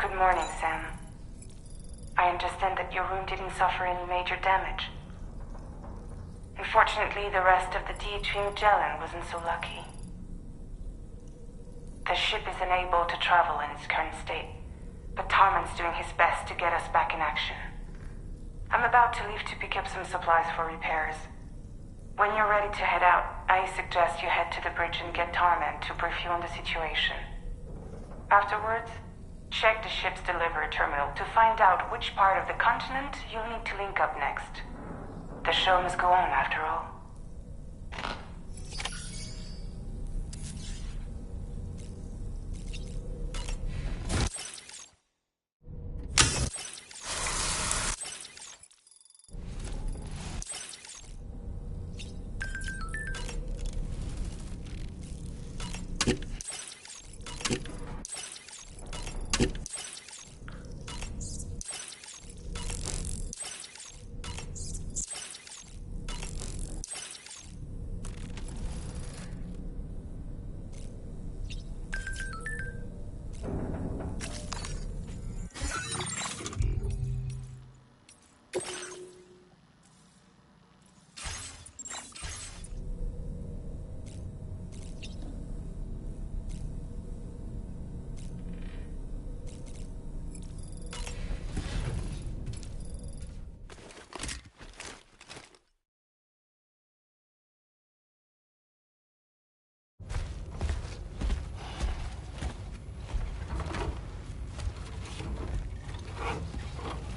Good morning, Sam. I understand that your room didn't suffer any major damage. Unfortunately, the rest of the DHV Magellan wasn't so lucky. The ship is unable to travel in its current state, but Tarman's doing his best to get us back in action. I'm about to leave to pick up some supplies for repairs. When you're ready to head out, I suggest you head to the bridge and get Tarman to brief you on the situation. Afterwards, check the ship's delivery terminal to find out which part of the continent you'll need to link up next. The show must go on, after all.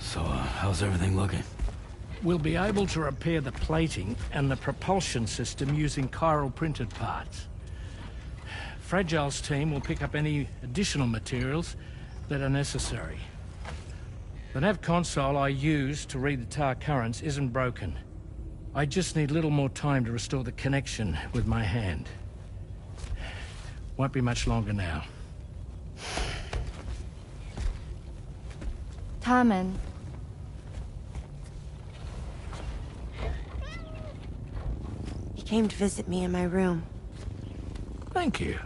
So, how's everything looking? We'll be able to repair the plating and the propulsion system using chiral printed parts. Fragile's team will pick up any additional materials that are necessary. The nav console I use to read the tar currents isn't broken. I just need a little more time to restore the connection with my hand. Won't be much longer now. Tarman. He came to visit me in my room. Thank you.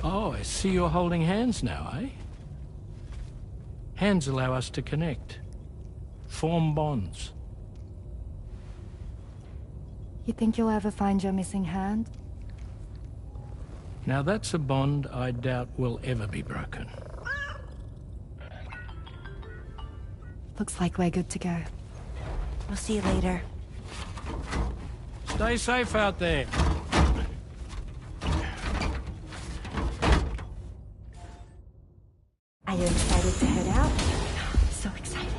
Oh, I see you're holding hands now, eh? Hands allow us to connect. Form bonds. You think you'll ever find your missing hand? Now that's a bond I doubt will ever be broken. Looks like we're good to go. We'll see you later. Stay safe out there. Are you excited to head out? So excited.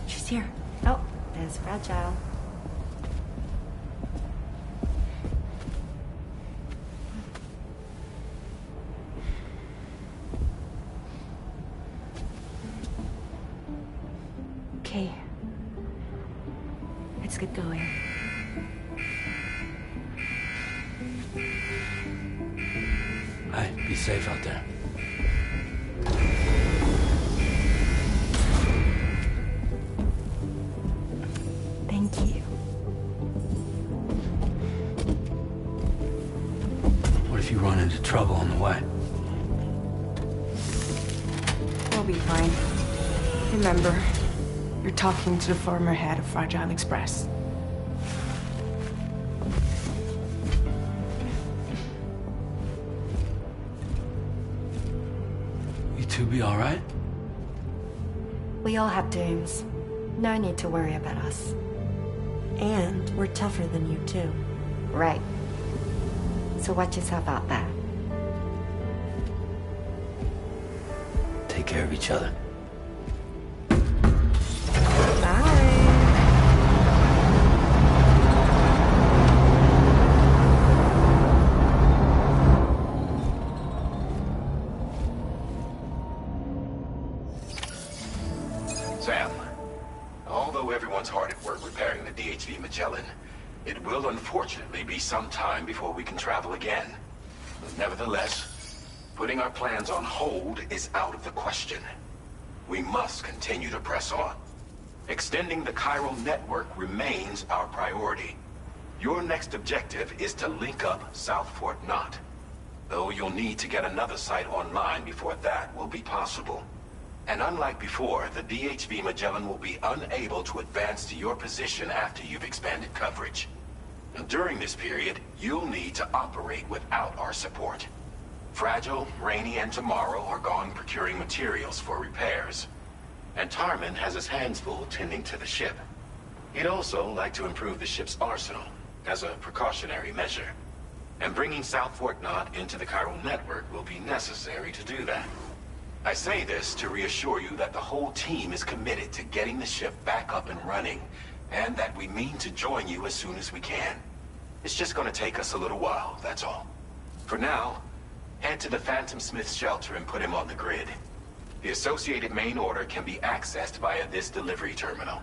She's here. Oh, there's Fragile. Okay. Let's get going. Hey, be safe out there. Thank you. What if you run into trouble on the way? We'll be fine. Remember, you're talking to the former head of Fragile Express. You two be all right? We all have dooms. No need to worry about us. And we're tougher than you, too. Right. So watch yourself out there. Take care of each other. Sam, although everyone's hard at work repairing the DHV Magellan, it will unfortunately be some time before we can travel again. Nevertheless, putting our plans on hold is out of the question. We must continue to press on. Extending the chiral network remains our priority. Your next objective is to link up South Fort Knot. Though you'll need to get another site online before that will be possible. And unlike before, the DHV Magellan will be unable to advance to your position after you've expanded coverage. Now, during this period, you'll need to operate without our support. Fragile, Rainy, and Tomorrow are gone procuring materials for repairs. And Tarman has his hands full tending to the ship. He'd also like to improve the ship's arsenal, as a precautionary measure. And bringing South Fort Knot into the chiral network will be necessary to do that. I say this to reassure you that the whole team is committed to getting the ship back up and running, and that we mean to join you as soon as we can. It's just gonna take us a little while, that's all. For now, head to the Phantom Smith's shelter and put him on the grid. The associated main order can be accessed via this delivery terminal.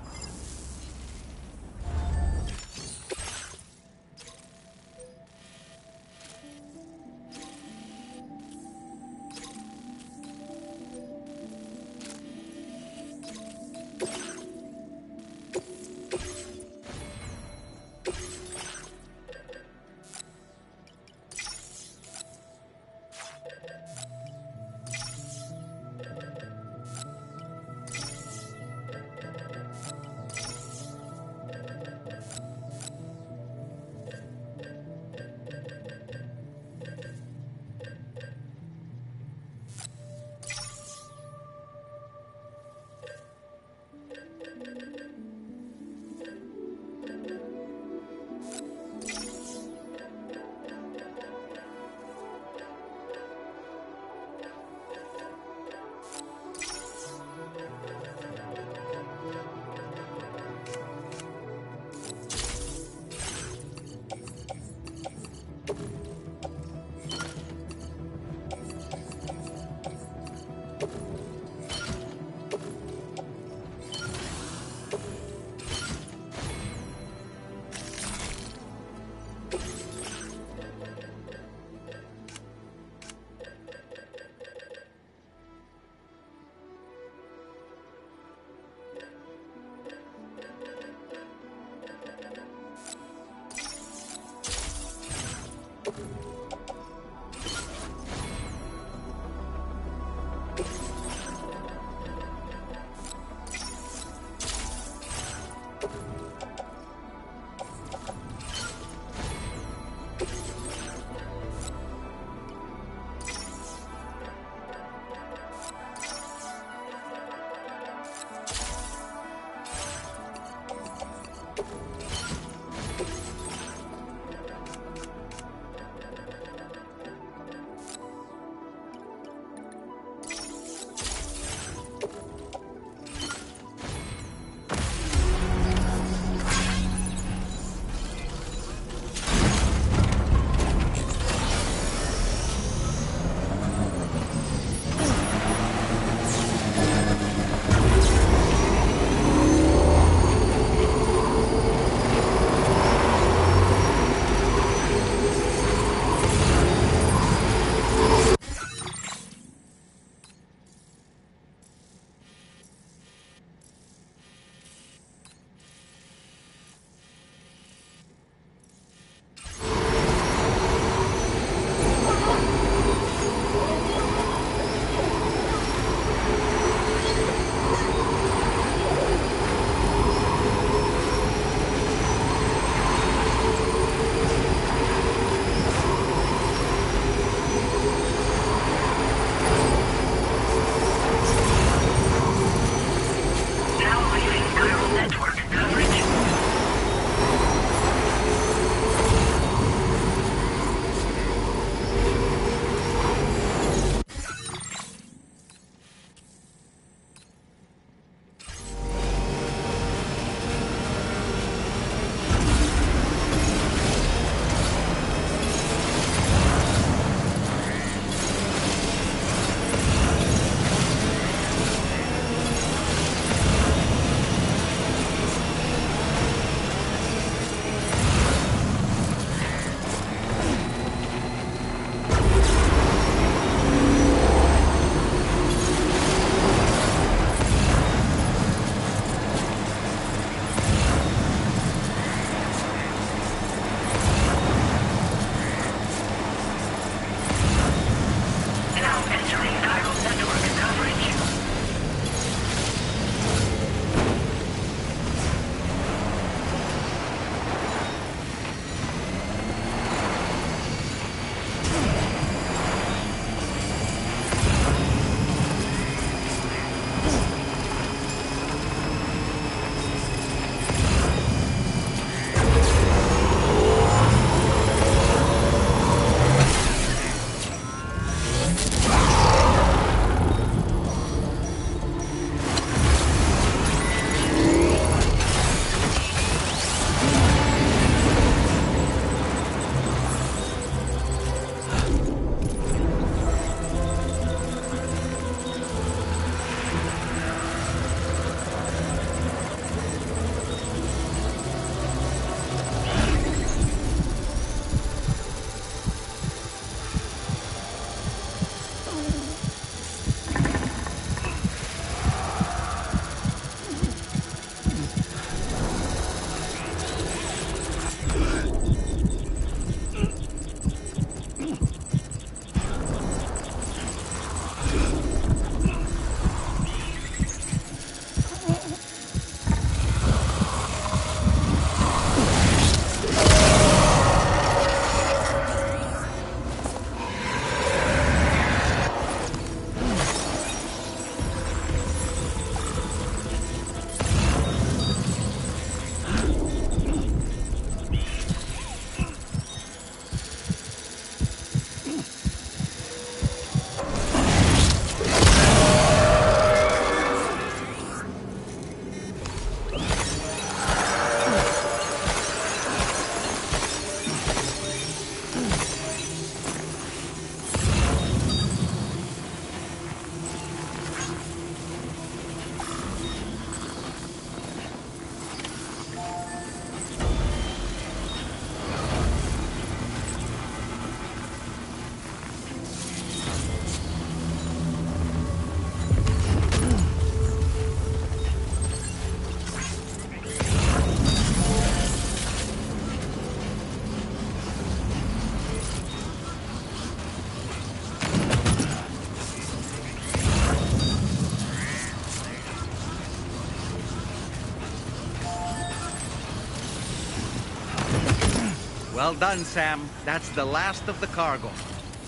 Well done, Sam. That's the last of the cargo.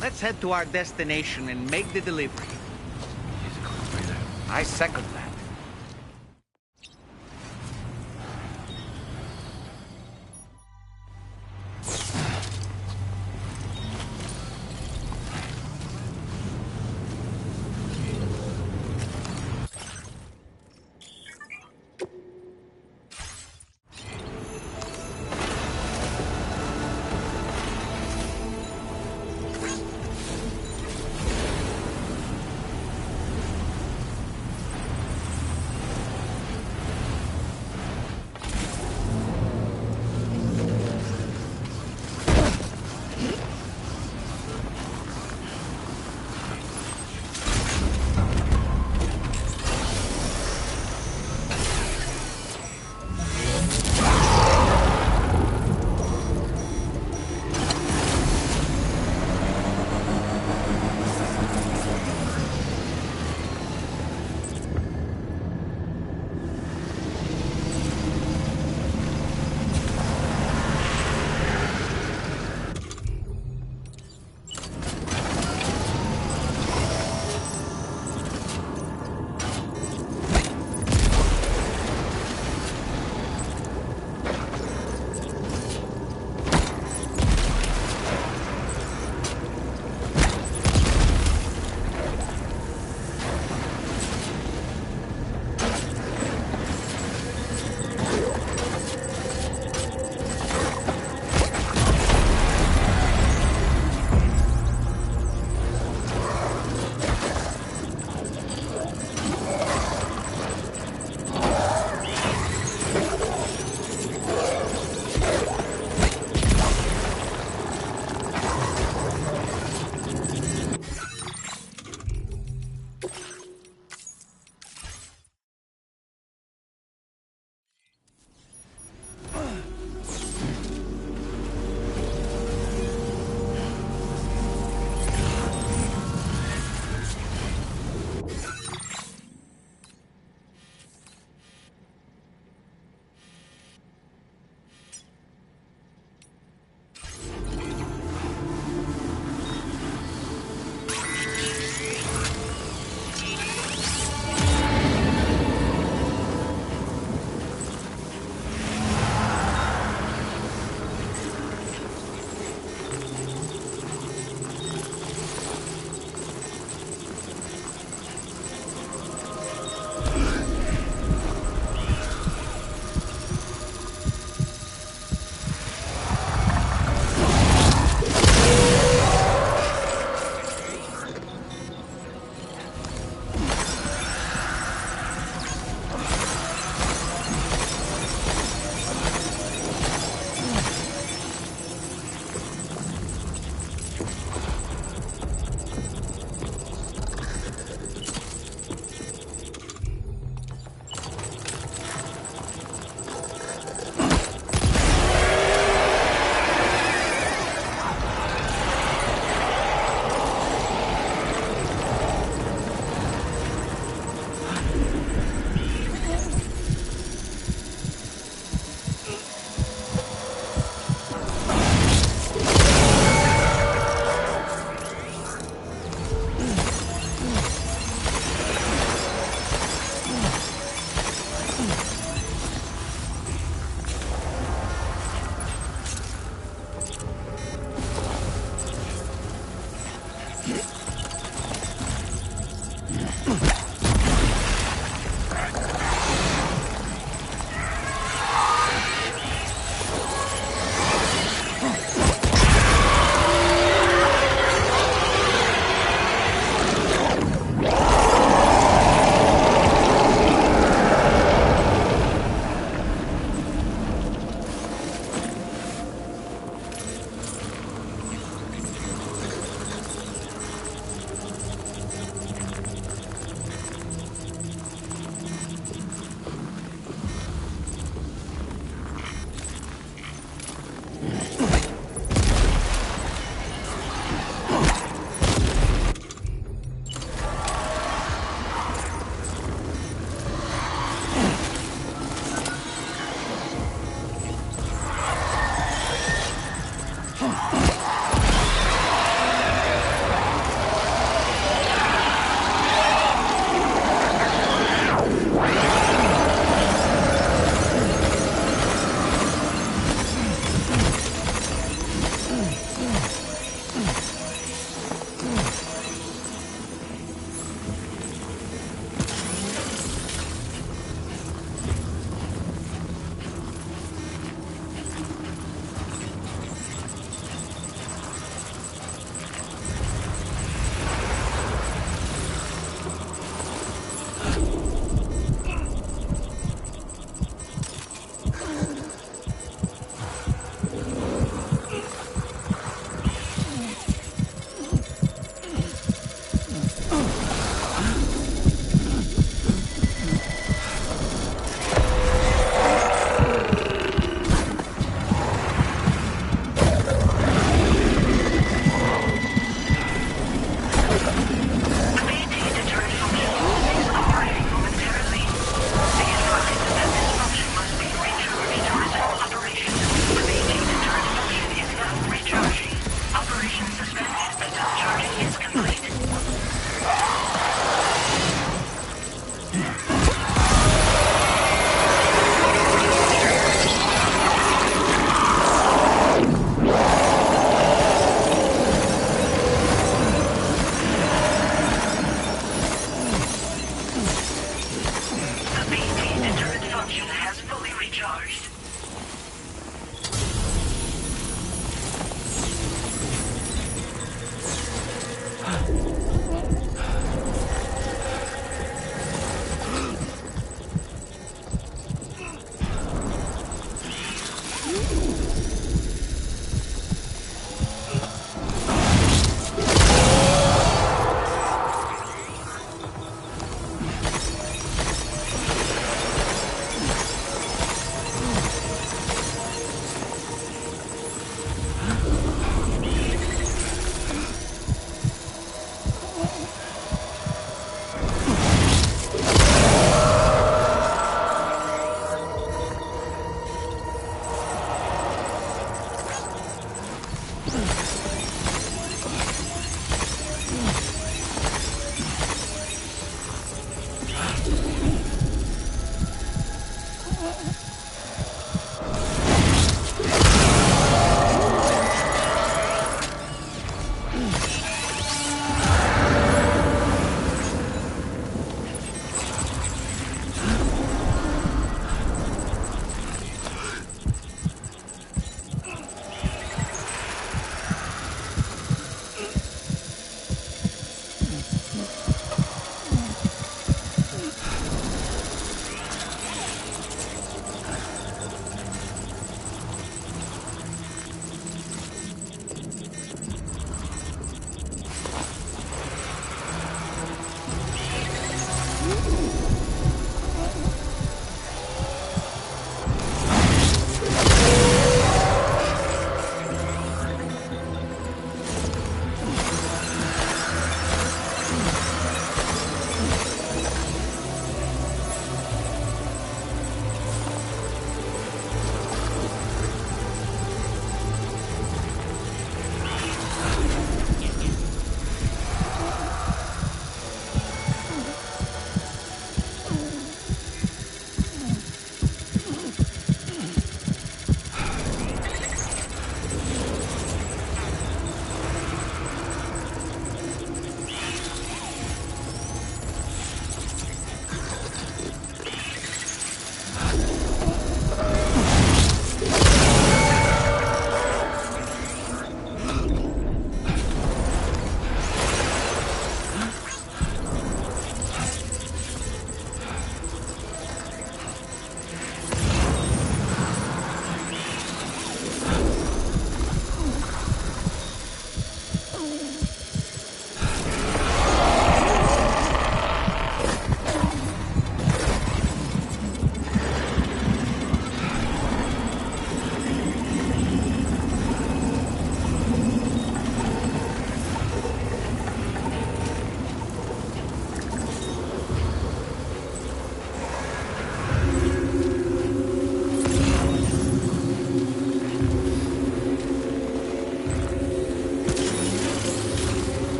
Let's head to our destination and make the delivery. He's a quick breather. I second that.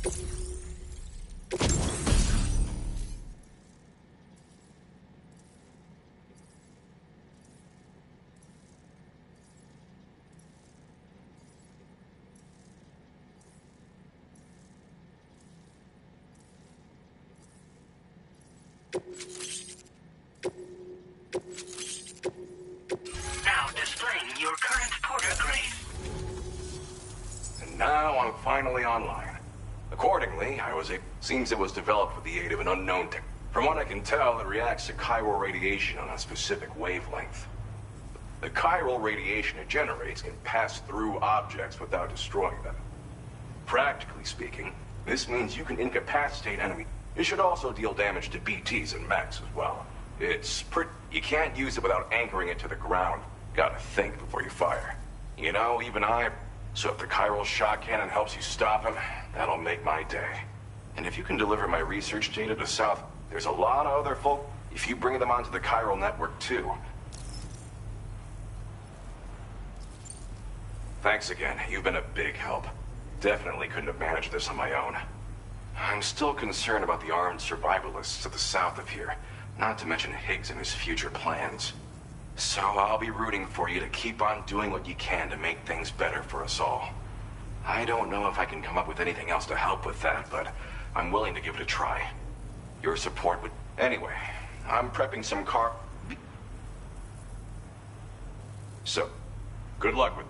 Now displaying your current porter grade. And now I'm finally online. Accordingly, seems it was developed with the aid of an unknown tech. From what I can tell, it reacts to chiral radiation on a specific wavelength. The chiral radiation it generates can pass through objects without destroying them. Practically speaking, this means you can incapacitate enemies. It should also deal damage to BTs and mechs as well. You can't use it without anchoring it to the ground. Gotta think before you fire. You know, so if the chiral shot cannon helps you stop him, that'll make my day. And if you can deliver my research data to South, there's a lot of other folk. If you bring them onto the chiral network too. Thanks again. You've been a big help. Definitely couldn't have managed this on my own. I'm still concerned about the armed survivalists to the south of here, not to mention Higgs and his future plans. So I'll be rooting for you to keep on doing what you can to make things better for us all. I don't know if I can come up with anything else to help with that, but I'm willing to give it a try. Your support would... Anyway, I'm prepping some So, good luck with...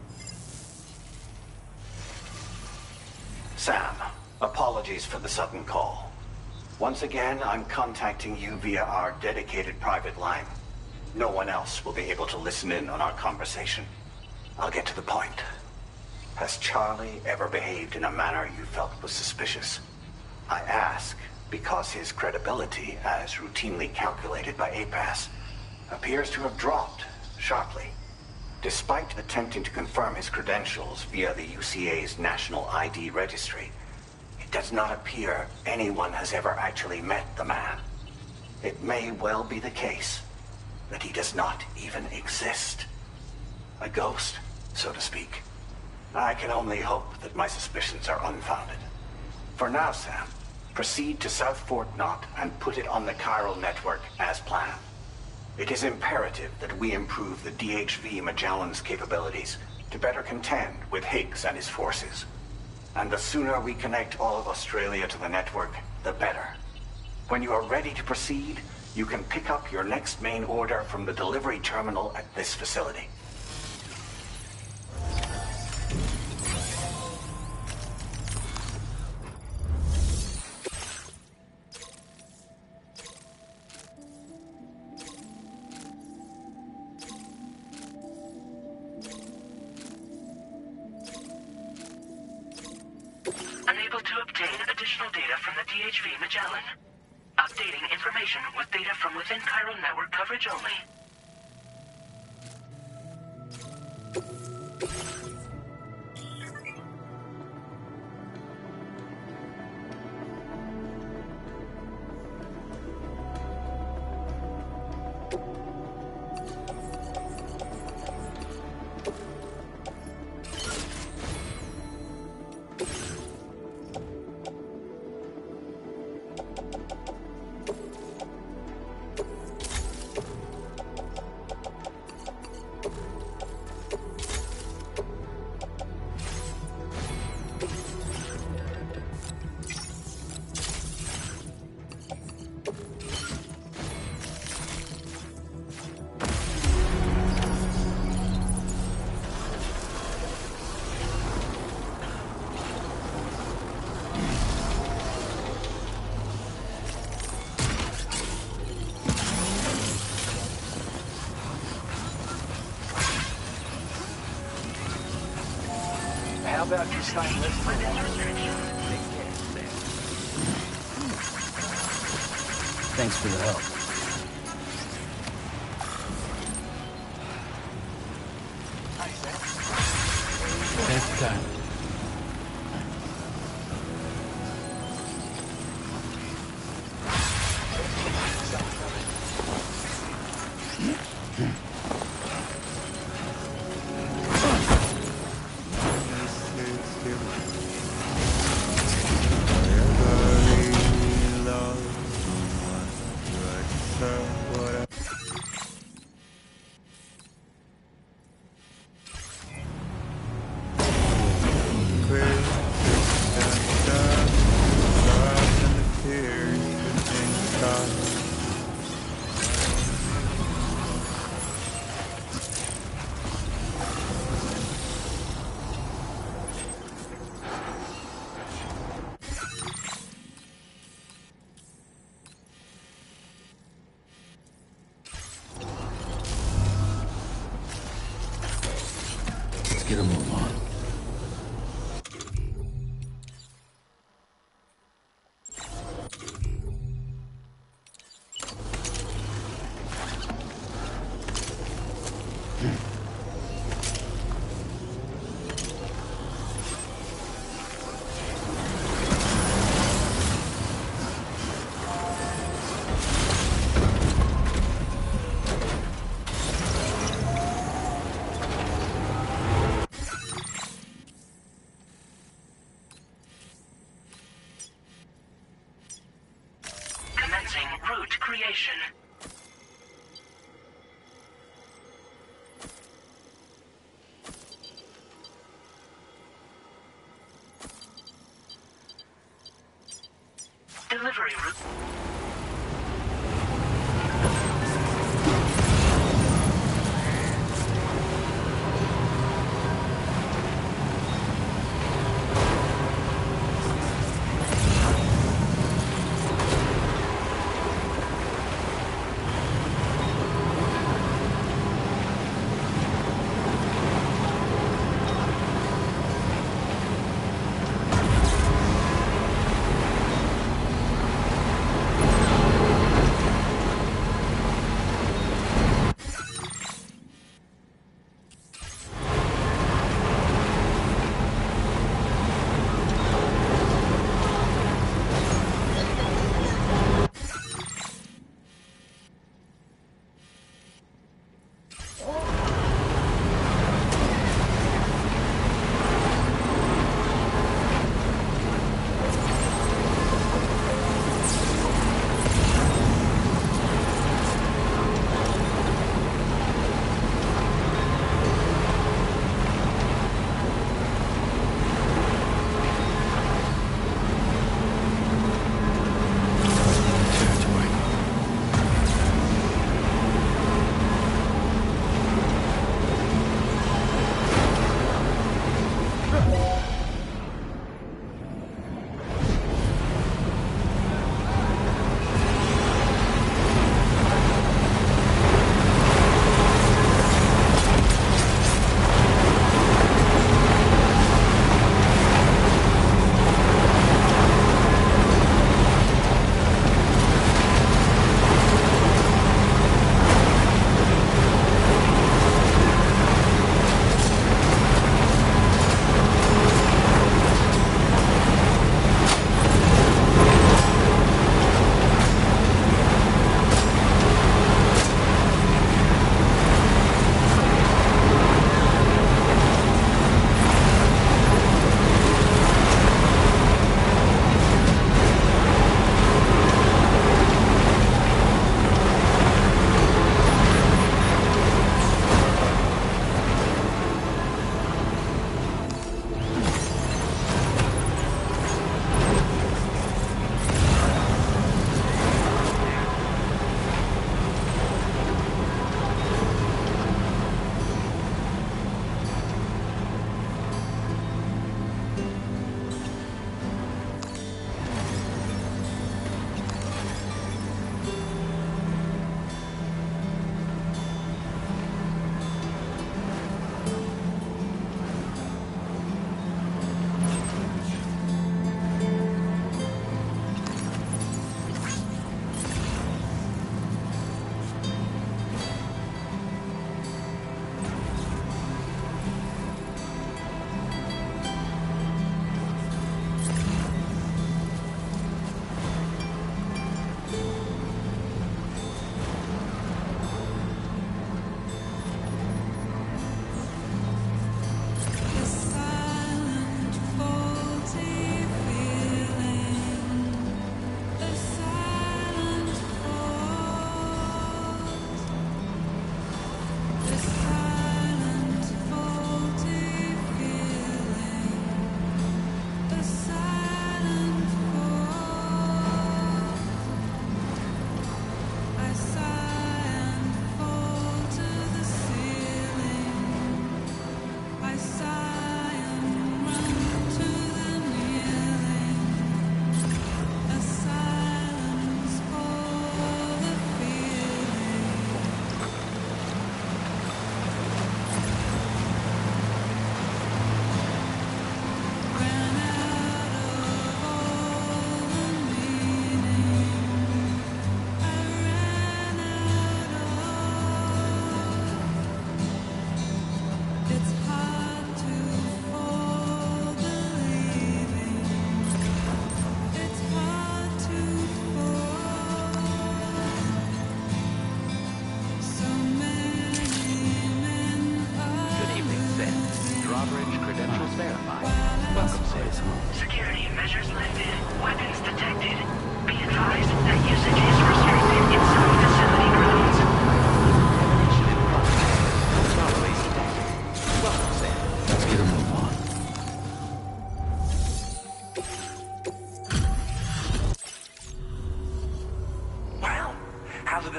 Sam, apologies for the sudden call. Once again, I'm contacting you via our dedicated private line. No one else will be able to listen in on our conversation. I'll get to the point. Has Charlie ever behaved in a manner you felt was suspicious? I ask because his credibility, as routinely calculated by APAS, appears to have dropped sharply. Despite attempting to confirm his credentials via the UCA's National ID Registry, it does not appear anyone has ever actually met the man. It may well be the case that he does not even exist. A ghost, so to speak. I can only hope that my suspicions are unfounded. For now, Sam, proceed to South Fort Knott and put it on the chiral network as planned. It is imperative that we improve the DHV Magellan's capabilities to better contend with Higgs and his forces. And the sooner we connect all of Australia to the network, the better. When you are ready to proceed, you can pick up your next main order from the delivery terminal at this facility. Unable to obtain additional data from the DHV Magellan. Updating information with data from within chiral network coverage only. How about you staying listening? Thanks for the help. Take your time. get a move on. Commencing route creation. Delivery route.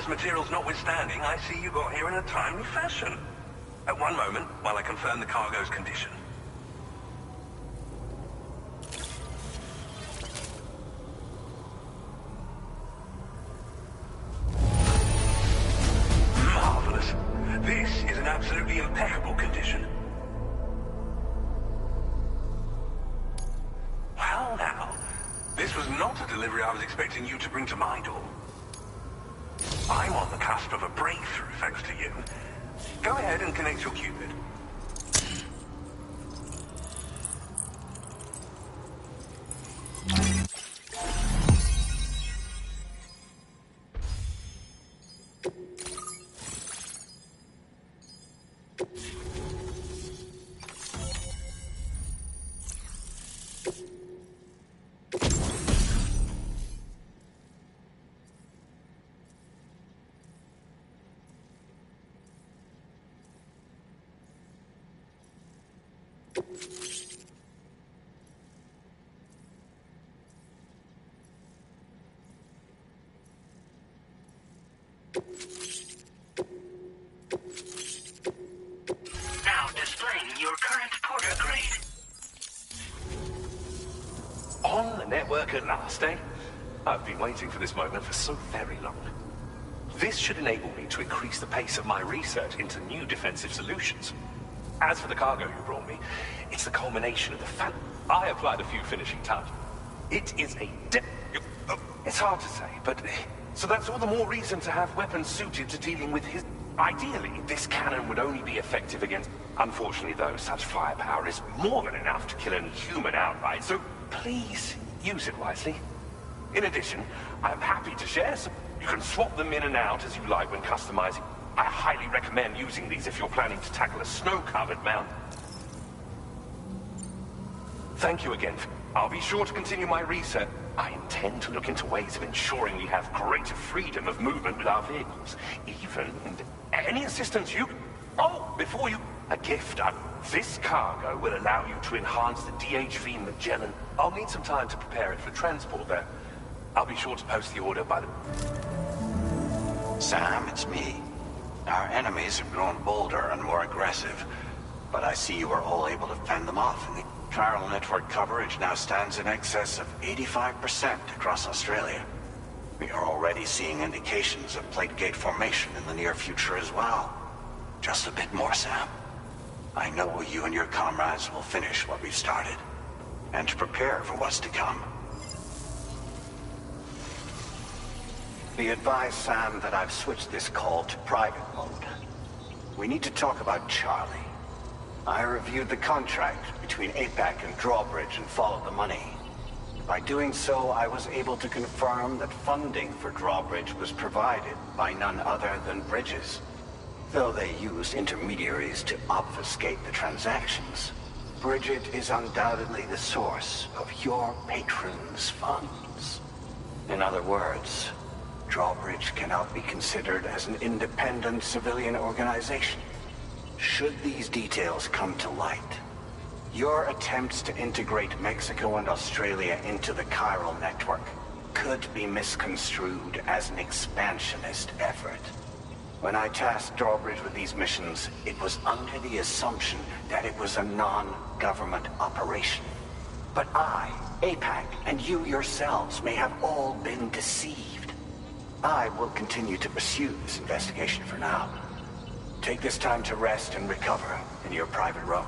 Precious materials notwithstanding, I see you got here in a timely fashion. At one moment, while I confirm the cargo's condition. Marvelous. This is an absolutely impeccable condition. Well now, this was not a delivery I was expecting you to bring to my door. I'm on the cusp of a breakthrough, thanks to you. Go ahead and connect your Cupid. Now displaying your current porter grade. On the network at last, eh? I've been waiting for this moment for so very long. This should enable me to increase the pace of my research into new defensive solutions. As for the cargo you brought me, it's the culmination of the fact I applied a few finishing touches. It is a it's hard to say, but so that's all the more reason to have weapons suited to dealing with his... Ideally, this cannon would only be effective against... Unfortunately, though, such firepower is more than enough to kill any human outright, so please use it wisely. In addition, I'm happy to share some... You can swap them in and out as you like when customizing. I highly recommend using these if you're planning to tackle a snow-covered mountain. Thank you again. I'll be sure to continue my research. I intend to look into ways of ensuring we have greater freedom of movement with our vehicles. Even any assistance you... Oh, before you... A gift. This cargo will allow you to enhance the DHV Magellan. I'll need some time to prepare it for transport, though. I'll be sure to post the order by the... Sam, it's me. Our enemies have grown bolder and more aggressive, but I see you are all able to fend them off. And the chiral network coverage now stands in excess of 85% across Australia. We are already seeing indications of plate gate formation in the near future as well. Just a bit more, Sam. I know you and your comrades will finish what we've started, and to prepare for what's to come. Be advised, Sam, that I've switched this call to private mode. We need to talk about Charlie. I reviewed the contract between APAC and Drawbridge and followed the money. By doing so, I was able to confirm that funding for Drawbridge was provided by none other than Bridges. Though they used intermediaries to obfuscate the transactions, Bridget is undoubtedly the source of your patron's funds. In other words, Drawbridge cannot be considered as an independent civilian organization. Should these details come to light, your attempts to integrate Mexico and Australia into the chiral network could be misconstrued as an expansionist effort. When I tasked Drawbridge with these missions, it was under the assumption that it was a non-government operation. But I, APAC, and you yourselves may have all been deceived. I will continue to pursue this investigation for now. Take this time to rest and recover in your private room.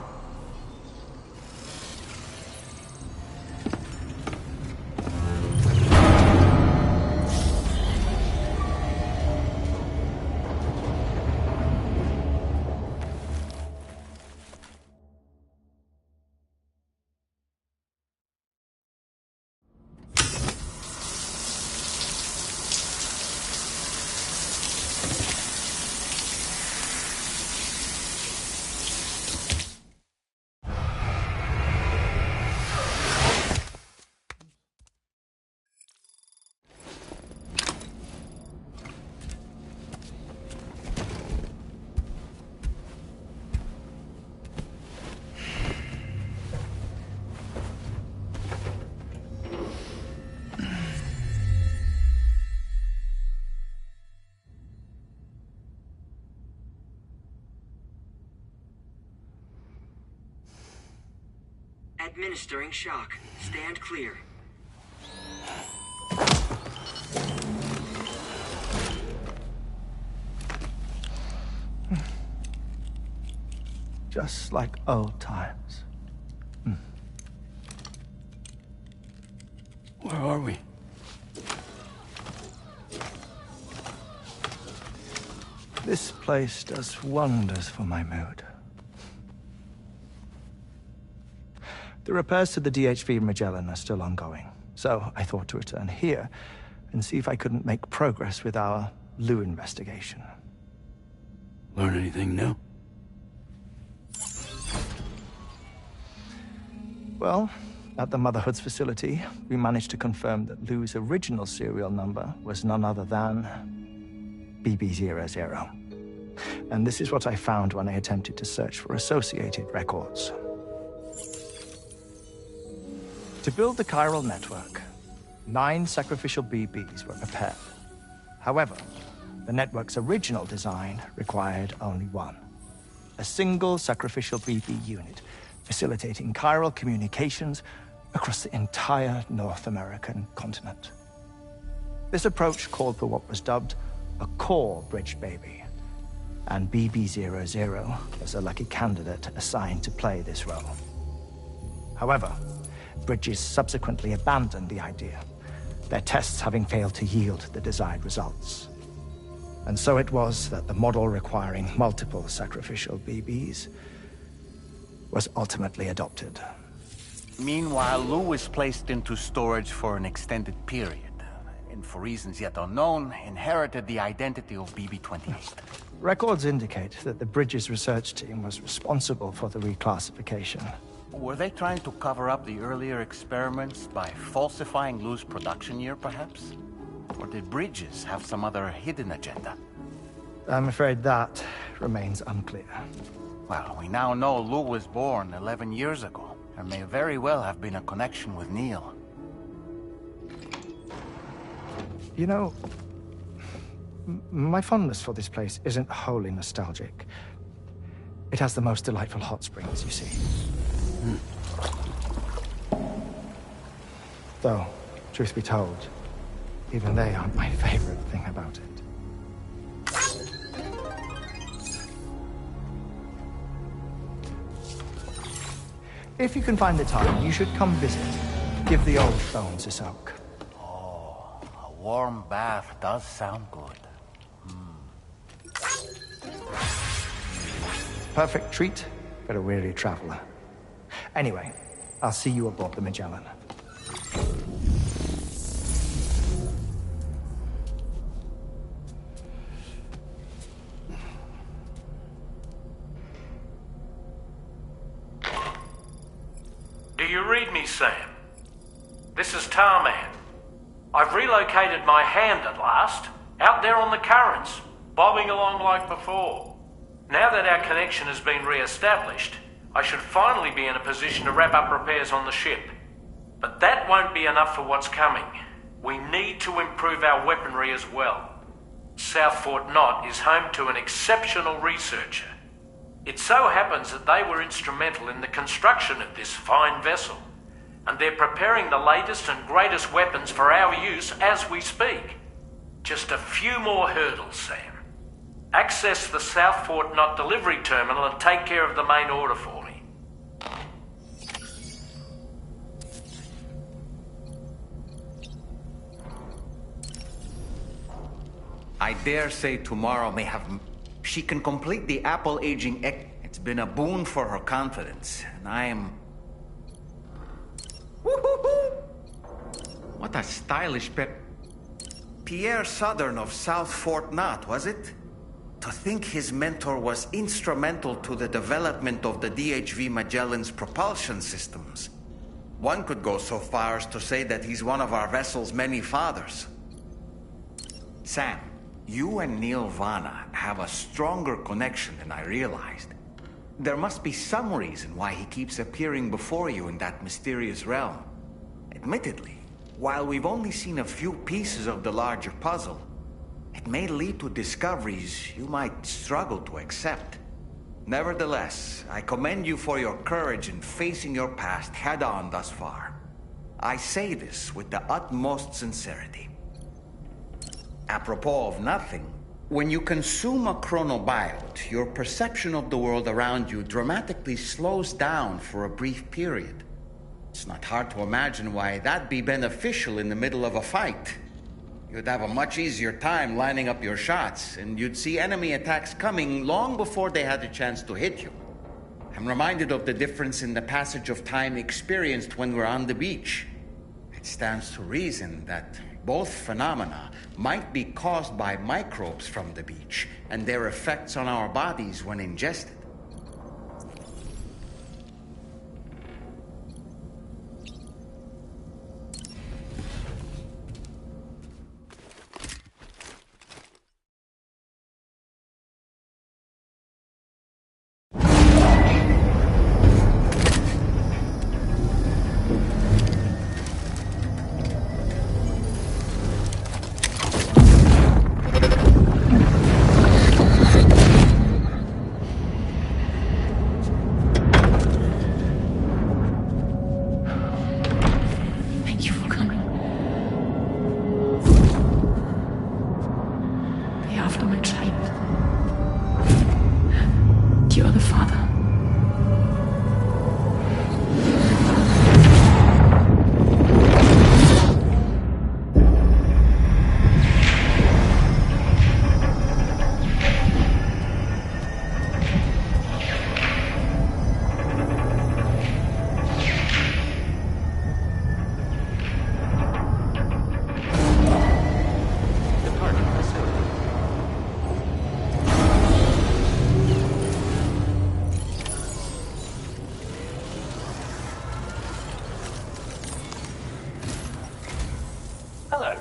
Administering shock. Stand clear. Just like old times. Where are we? This place does wonders for my mood. The repairs to the DHV Magellan are still ongoing, so I thought to return here and see if I couldn't make progress with our Lou investigation. Learn anything new? Well, at the Motherhood's facility, we managed to confirm that Lou's original serial number was none other than BB00. And this is what I found when I attempted to search for associated records. To build the chiral network, 9 sacrificial BBs were prepared. However, the network's original design required only 1. A single sacrificial BB unit, facilitating chiral communications across the entire North American continent. This approach called for what was dubbed a core bridge baby, and BB00 was a lucky candidate assigned to play this role. However, Bridges subsequently abandoned the idea, their tests having failed to yield the desired results. And so it was that the model requiring multiple sacrificial BBs was ultimately adopted. Meanwhile, Lou was placed into storage for an extended period, and for reasons yet unknown, inherited the identity of BB-28. Records indicate that the Bridges research team was responsible for the reclassification. Were they trying to cover up the earlier experiments by falsifying Lou's production year, perhaps? Or did Bridges have some other hidden agenda? I'm afraid that remains unclear. Well, we now know Lou was born 11 years ago. There may very well have been a connection with Neil. You know, my fondness for this place isn't wholly nostalgic. It has the most delightful hot springs, you see. Though, truth be told, even they aren't my favorite thing about it. If you can find the time, you should come visit. Give the old bones a soak. Oh, a warm bath does sound good. Perfect treat for a weary traveler. Anyway, I'll see you aboard the Magellan. Do you read me, Sam? This is Tarman. I've relocated my hand at last, out there on the currents, bobbing along like before. Now that our connection has been re-established, I should finally be in a position to wrap up repairs on the ship. But that won't be enough for what's coming. We need to improve our weaponry as well. South Fort Knott is home to an exceptional researcher. It so happens that they were instrumental in the construction of this fine vessel, and they're preparing the latest and greatest weapons for our use as we speak. Just a few more hurdles, Sam. Access the South Fort Knott delivery terminal and take care of the main order for me. I dare say tomorrow may have... She can complete the Apple aging... It's been a boon for her confidence, and I am... Woo-hoo-hoo! What a stylish pep... Pierre Southern of South Fort Knott, was it? To think his mentor was instrumental to the development of the DHV Magellan's propulsion systems. One could go so far as to say that he's one of our vessel's many fathers. Sam, you and Neil Vana have a stronger connection than I realized. There must be some reason why he keeps appearing before you in that mysterious realm. Admittedly, while we've only seen a few pieces of the larger puzzle, it may lead to discoveries you might struggle to accept. Nevertheless, I commend you for your courage in facing your past head-on thus far. I say this with the utmost sincerity. Apropos of nothing, when you consume a chronobiote, your perception of the world around you dramatically slows down for a brief period. It's not hard to imagine why that'd be beneficial in the middle of a fight. You'd have a much easier time lining up your shots, and you'd see enemy attacks coming long before they had a chance to hit you. I'm reminded of the difference in the passage of time experienced when we're on the beach. It stands to reason that both phenomena might be caused by microbes from the beach and their effects on our bodies when ingested.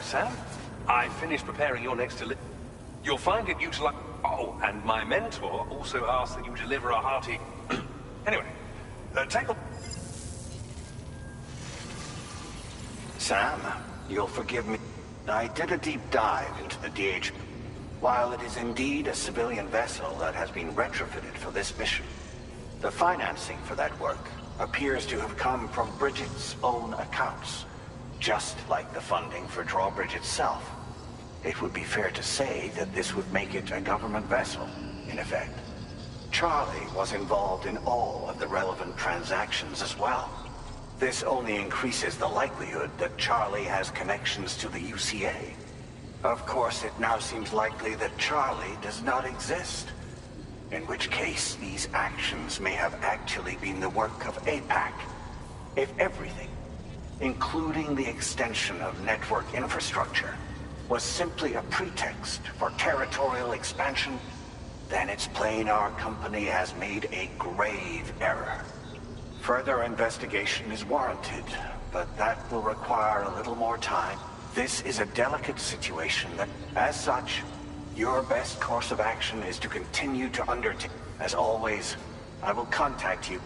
Sam. I finished preparing your next delivery. You'll find it utilize... Oh, and my mentor also asked that you deliver a hearty... Anyway, take a... Sam, you'll forgive me. I did a deep dive into the DH. While it is indeed a civilian vessel that has been retrofitted for this mission, the financing for that work appears to have come from Bridget's own accounts. Just like the funding for Drawbridge itself, it would be fair to say that this would make it a government vessel, in effect. Charlie was involved in all of the relevant transactions as well. This only increases the likelihood that Charlie has connections to the UCA. Of course, it now seems likely that Charlie does not exist. In which case, these actions may have actually been the work of APAC. If everything, including the extension of network infrastructure, was simply a pretext for territorial expansion, then it's plain our company has made a grave error. Further investigation is warranted, but that will require a little more time. This is a delicate situation that, as such, your best course of action is to continue to undertake. As always, I will contact you.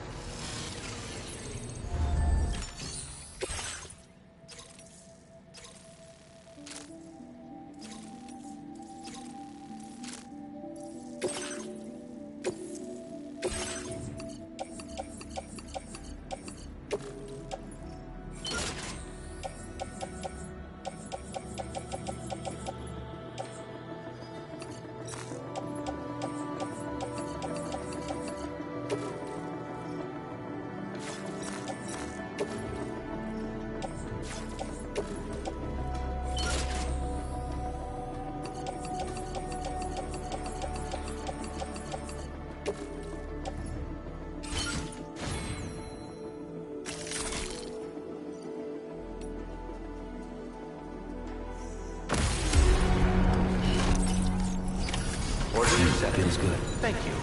That feels good. Thank you.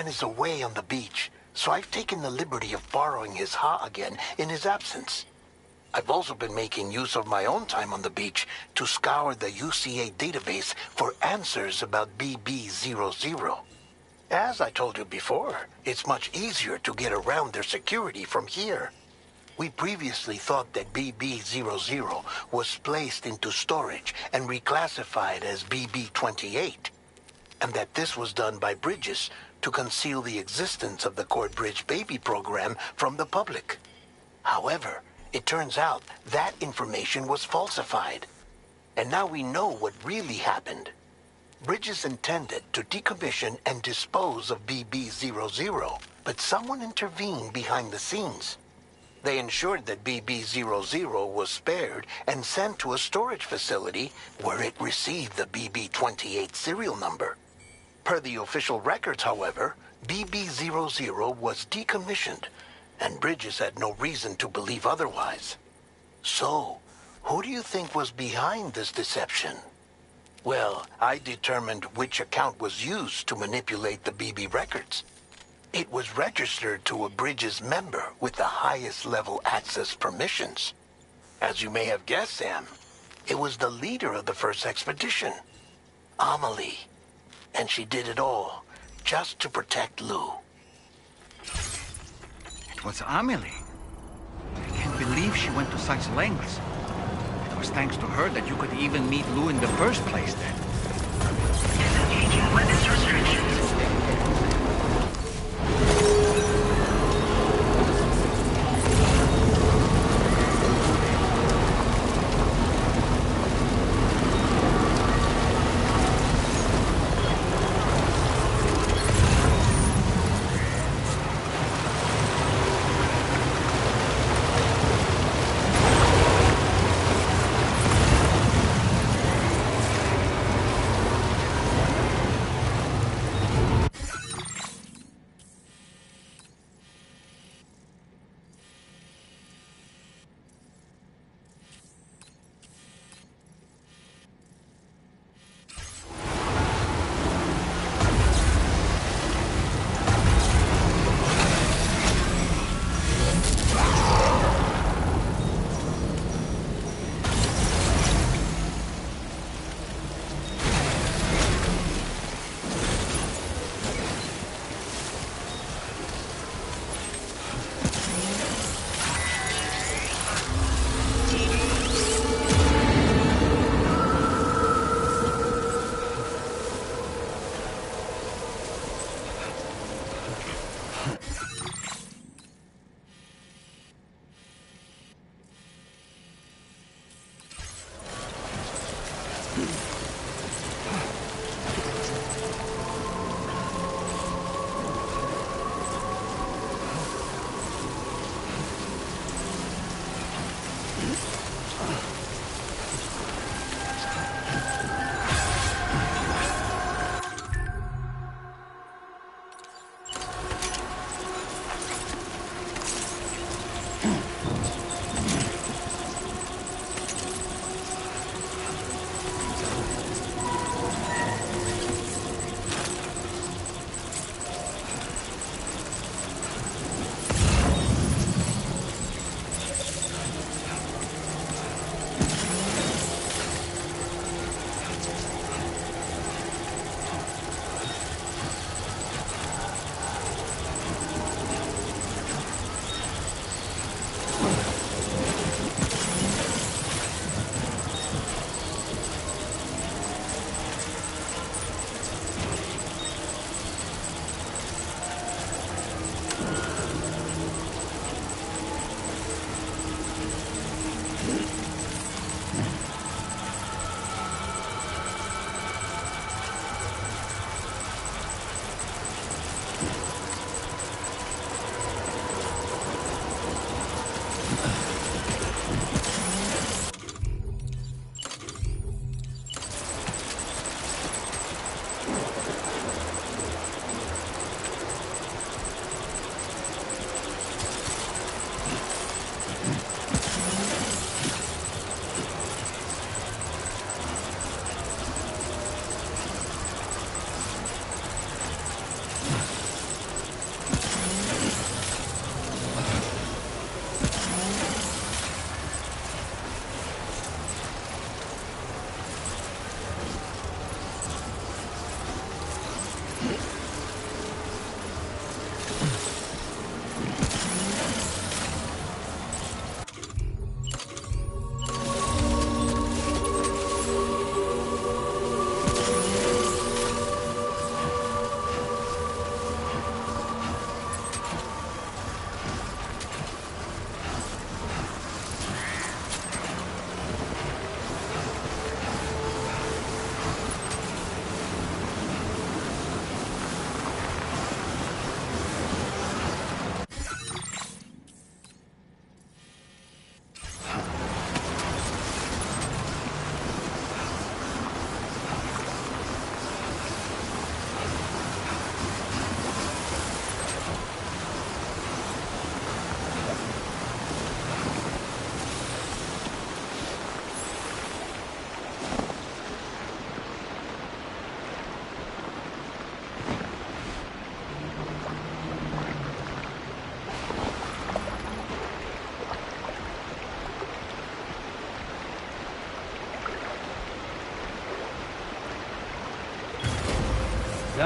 man is away on the beach, so I've taken the liberty of borrowing his Ha again in his absence. I've also been making use of my own time on the beach to scour the UCA database for answers about BB-00. As I told you before, it's much easier to get around their security from here. We previously thought that BB-00 was placed into storage and reclassified as BB-28, and that this was done by Bridges to conceal the existence of the Cord Bridge Baby program from the public. However, it turns out that information was falsified, and now we know what really happened. Bridges intended to decommission and dispose of BB-00, but someone intervened behind the scenes. They ensured that BB-00 was spared and sent to a storage facility where it received the BB-28 serial number. Per the official records, however, BB-00 was decommissioned, and Bridges had no reason to believe otherwise. So, who do you think was behind this deception? Well, I determined which account was used to manipulate the BB records. It was registered to a Bridges member with the highest level access permissions. As you may have guessed, Sam, it was the leader of the first expedition, Amelie. And she did it all just to protect Lou. It was Amelie. I can't believe she went to such lengths. It was thanks to her that you could even meet Lou in the first place then. Disengaging weapons restrictions.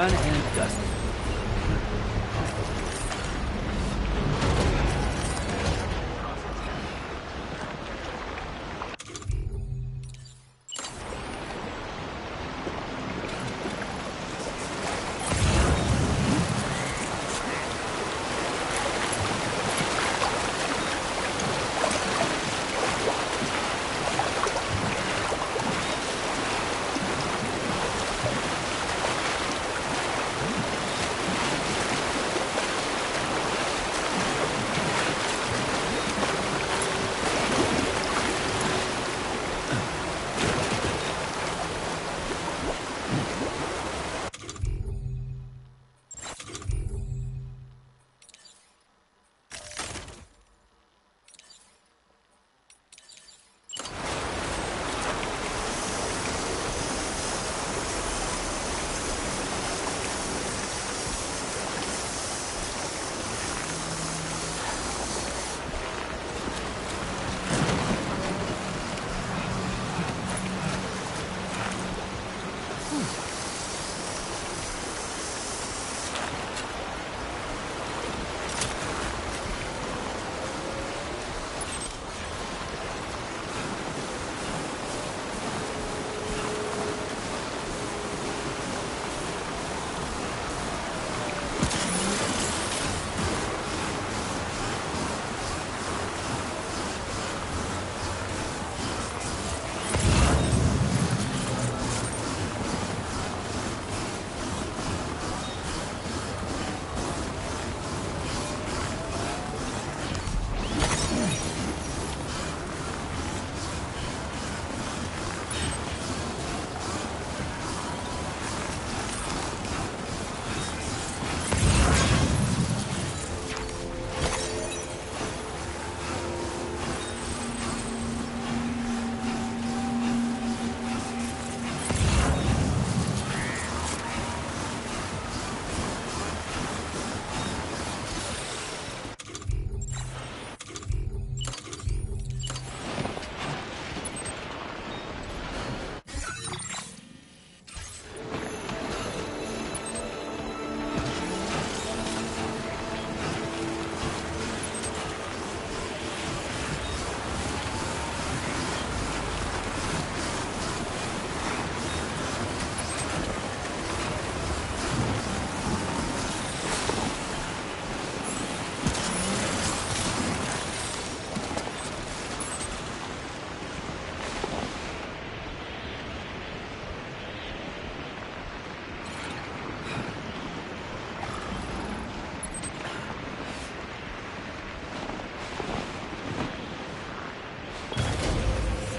Done and dusted.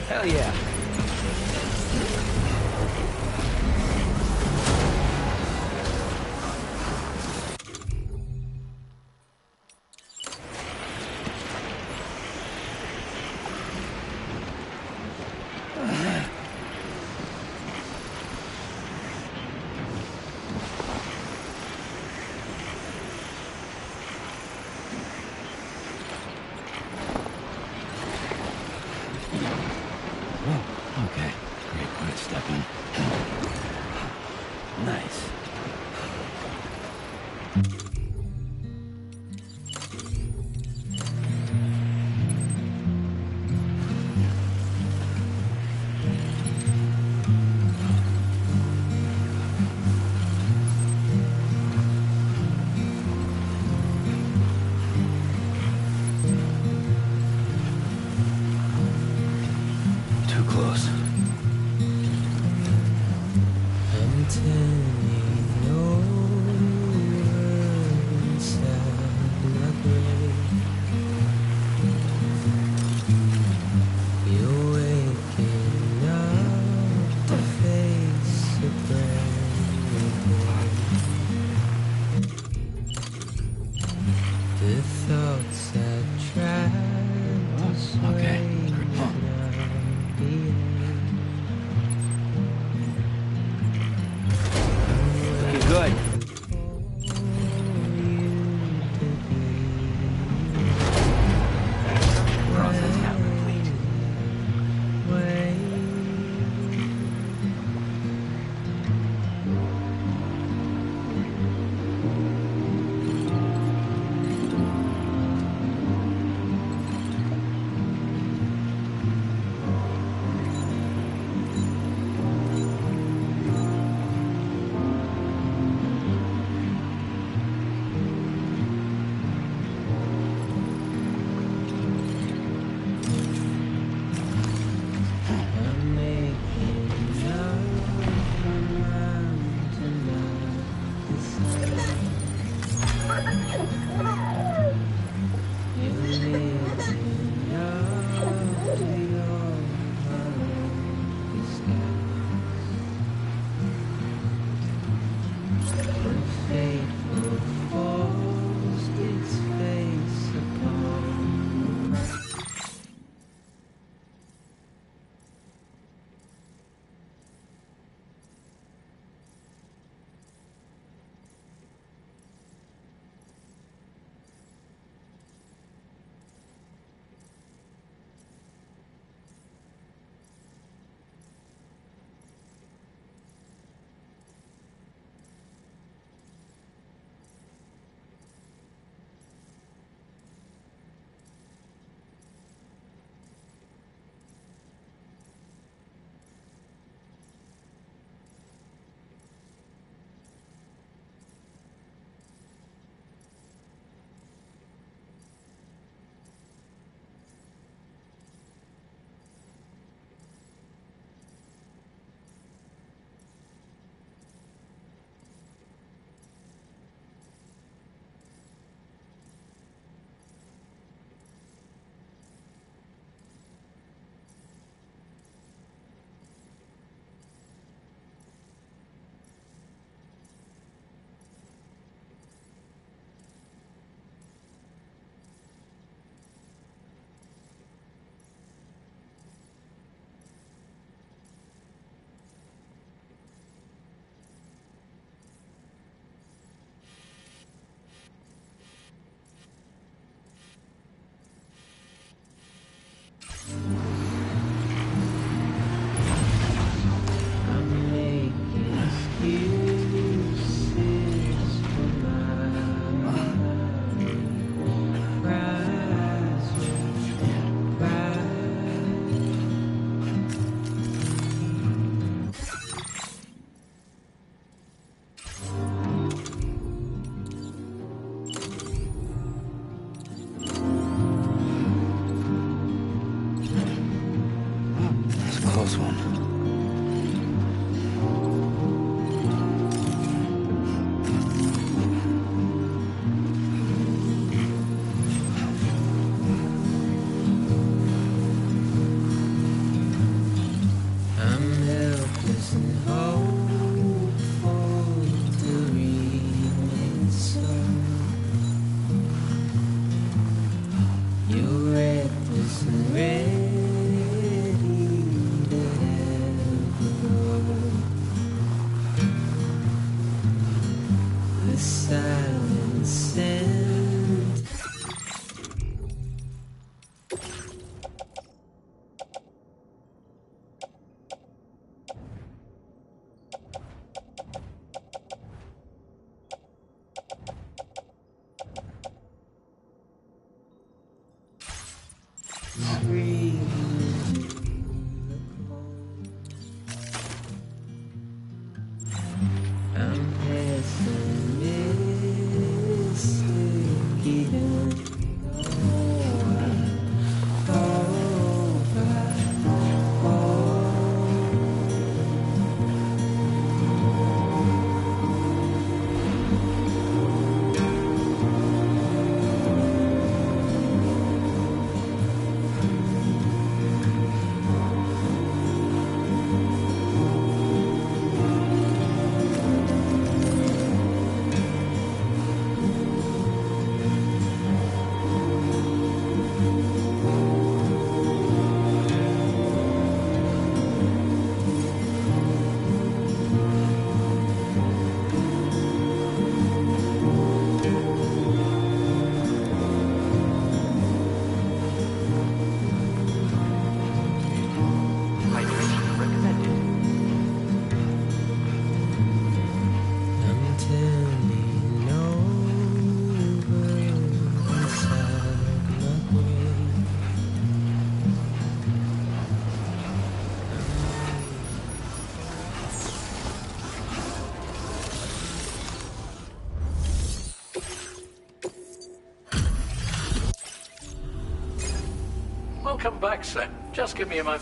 Hell yeah. Okay, great, quick step in. Nice. Too close. I'm turning over inside my grave. You're waking up to face a brand new day. The thoughts I tried to sway now the Looking good. Process now complete. come back, Sam. Just give me a moment.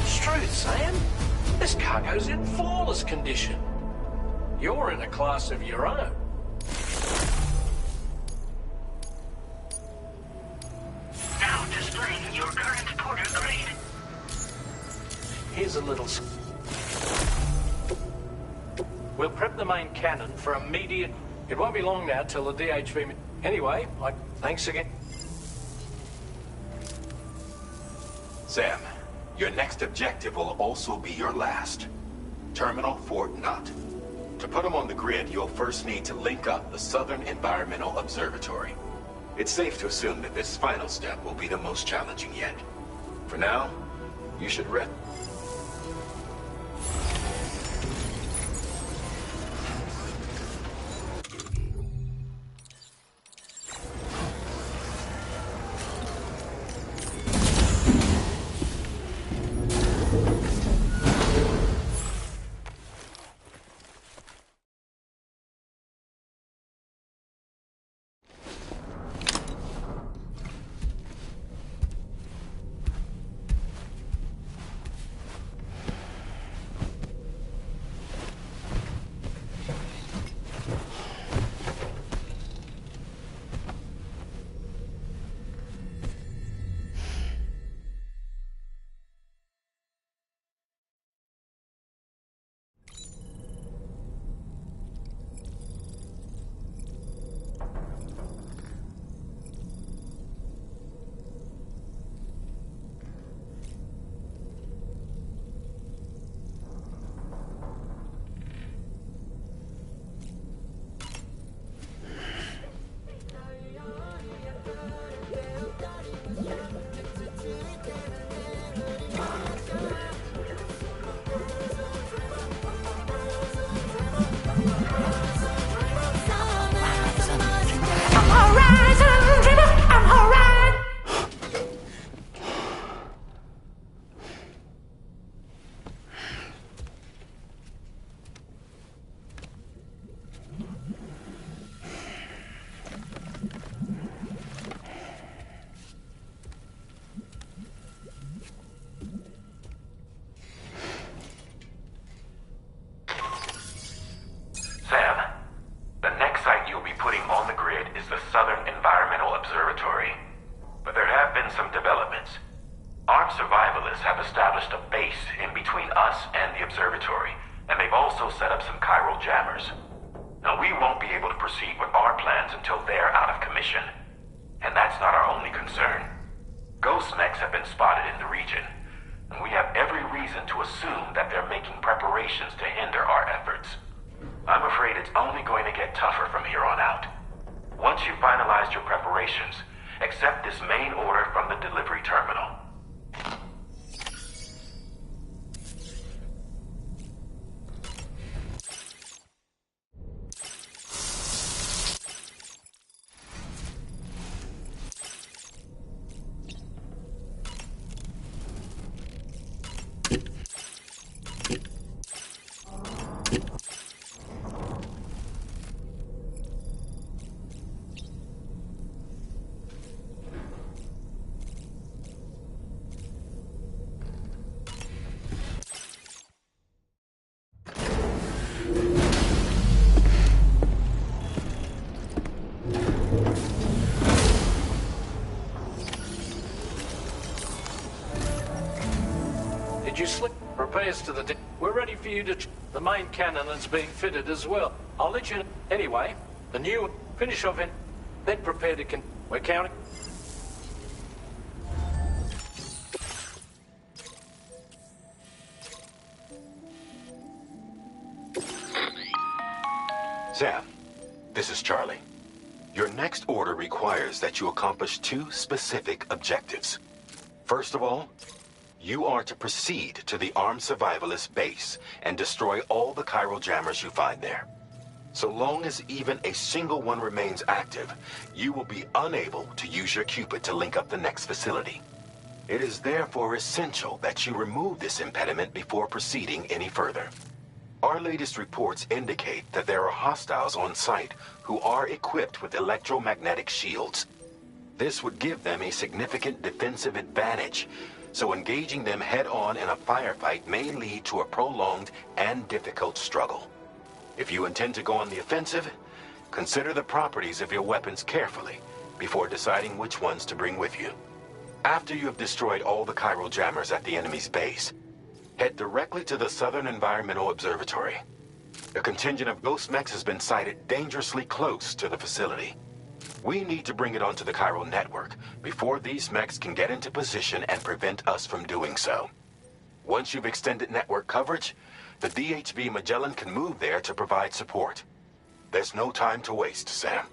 Truth, Sam. This cargo's in flawless condition. You're in a class of your own. Now displaying your current porter grade. Here's a little... We'll prep the main cannon for immediate... It won't be long now till the DHV... Anyway, thanks again. Sam, your next objective will also be your last. Terminal Fort Knott. To put them on the grid, you'll first need to link up the Southern Environmental Observatory. It's safe to assume that this final step will be the most challenging yet. For now, you should rest. Southern Environmental Observatory. But there have been some developments. Armed survivalists have established a base in between us and the observatory, and they've also set up some chiral jammers. Now, we won't be able to proceed with our plans until they're out of commission. And that's not our only concern. Ghost mechs have been spotted in the region, and we have every reason to assume that they're making preparations to hinder our efforts. I'm afraid it's only going to get tougher from here on out. Once you've finalized your preparations, accept this main order from the delivery terminal. Did you slip repairs to the... We're ready for you to... The main cannon is being fitted as well. I'll let you know. Anyway, the new... Finish off in... Then prepare to... We're counting. Sam, this is Charlie. Your next order requires that you accomplish two specific objectives. First of all, you are to proceed to the armed survivalist base and destroy all the chiral jammers you find there. So long as even a single one remains active, you will be unable to use your Cupid to link up the next facility. It is therefore essential that you remove this impediment before proceeding any further. Our latest reports indicate that there are hostiles on site who are equipped with electromagnetic shields. This would give them a significant defensive advantage, so engaging them head-on in a firefight may lead to a prolonged and difficult struggle. If you intend to go on the offensive, consider the properties of your weapons carefully before deciding which ones to bring with you. After you have destroyed all the chiral jammers at the enemy's base, head directly to the Southern Environmental Observatory. A contingent of ghost mechs has been sighted dangerously close to the facility. We need to bring it onto the chiral network before these mechs can get into position and prevent us from doing so. Once you've extended network coverage, the DHV Magellan can move there to provide support. There's no time to waste, Sam.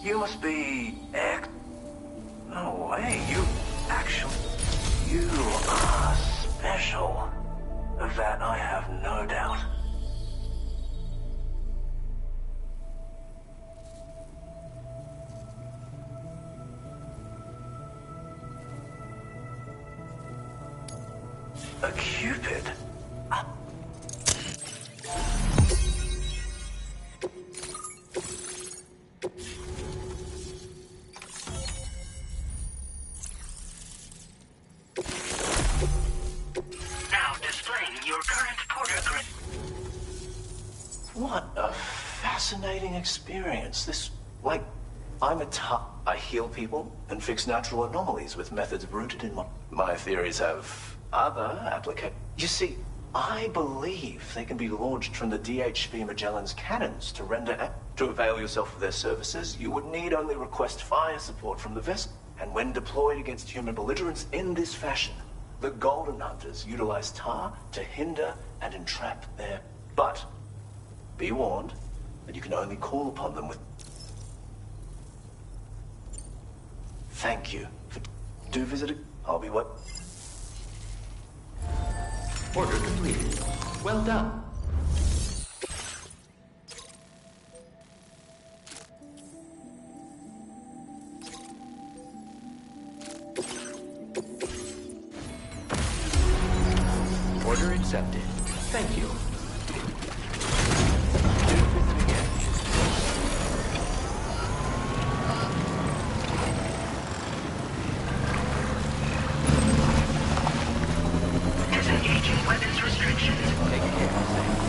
You must be X. No way, you actually... You are special. Of that I have no doubt. A Cupid? Now displaying your current porter grid. What a fascinating experience. This, like, I heal people and fix natural anomalies with methods rooted in my theories have other applications. You see, I believe they can be launched from the DHV Magellan's cannons to render... To avail yourself of their services, you would need only request fire support from the vessel. And when deployed against human belligerents in this fashion, the Golden Hunters utilize tar to hinder and entrap their... But be warned that you can only call upon them with... Thank you. Do visit I'll be what? Order completed. Well done. Order accepted. Thank you. Do visit again. Disengaging weapons restrictions. Take care, Sam.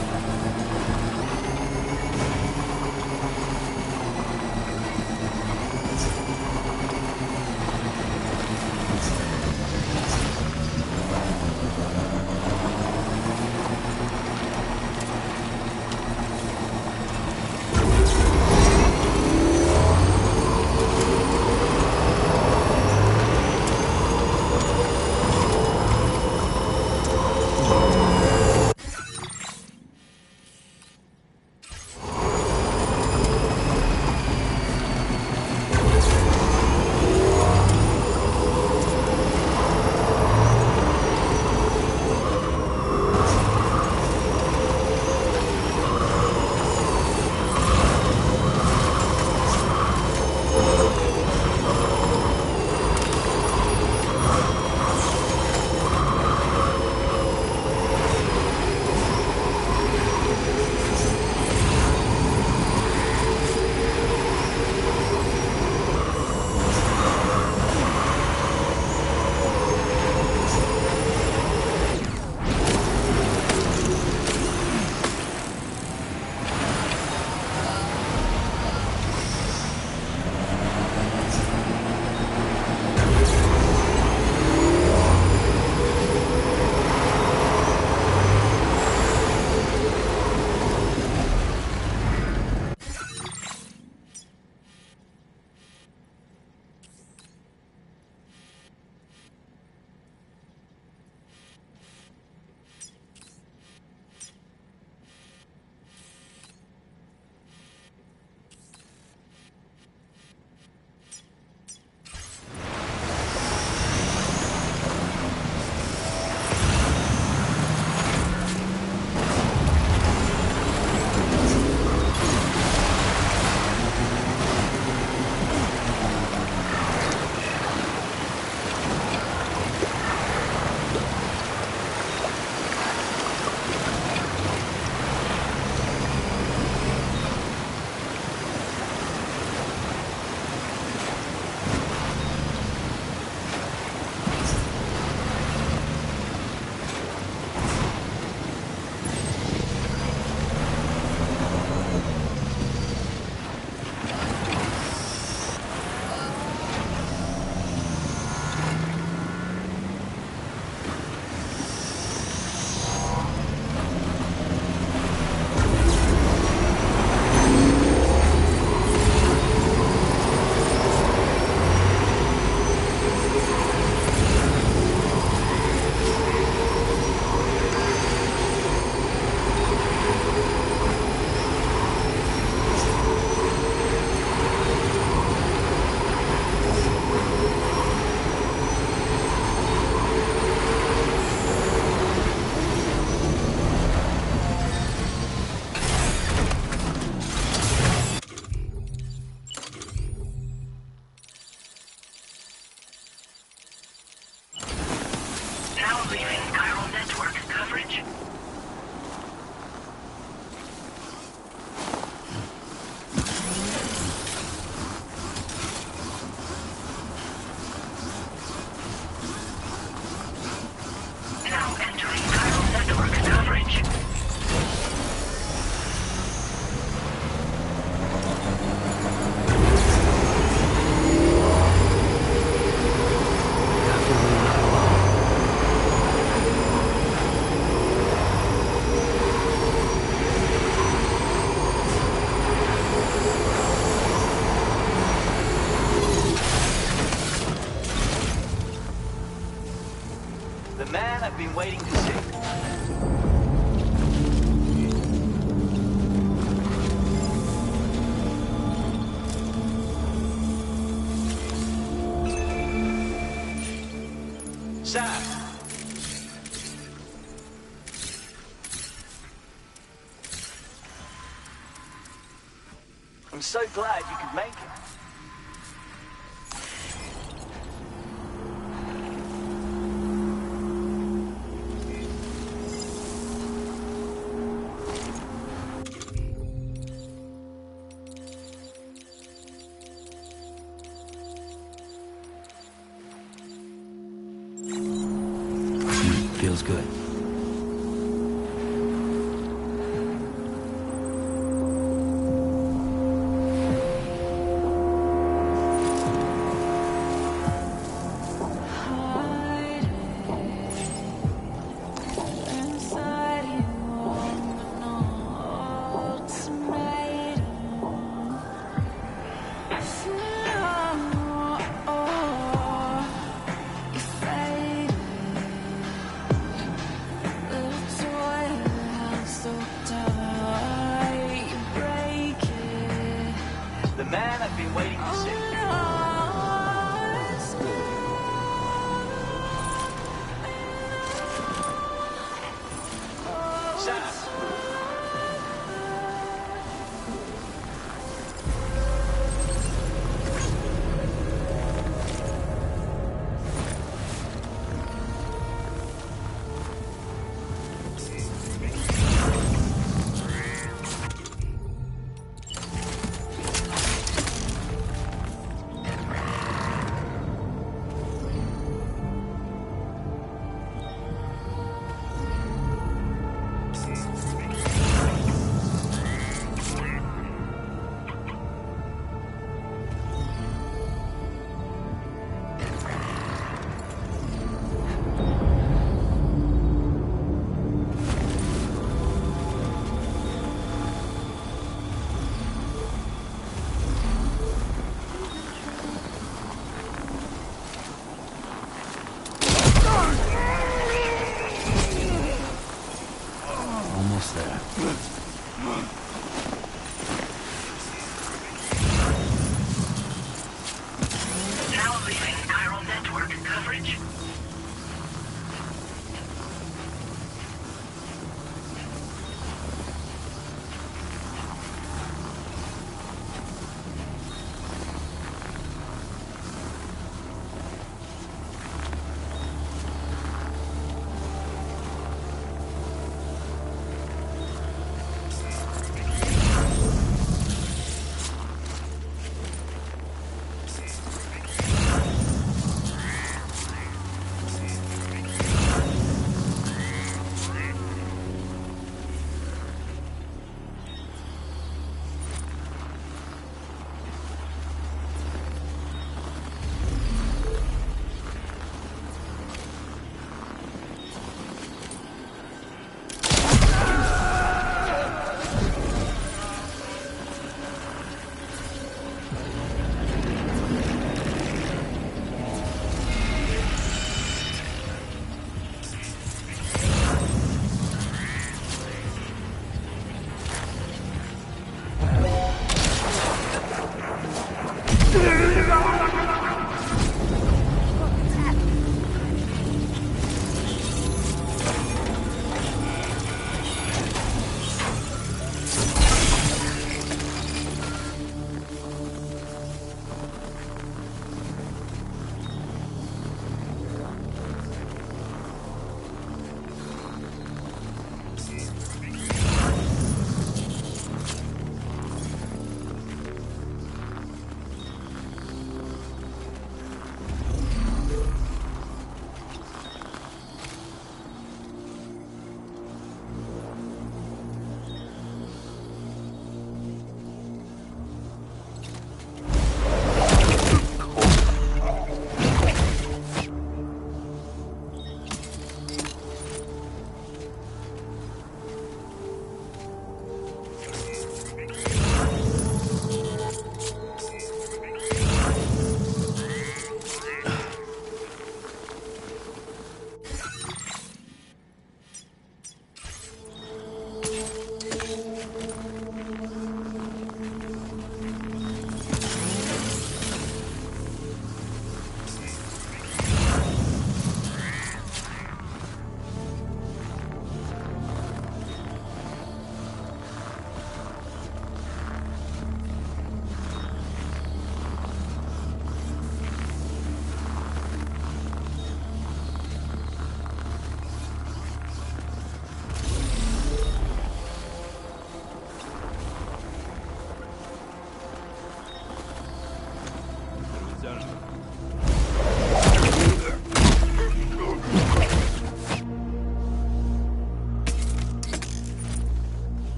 I've been waiting to see. Sam. I'm so glad you could make it. Feels good.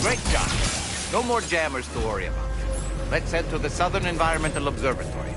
Great job. No more jammers to worry about. Let's head to the Southern Environmental Observatory.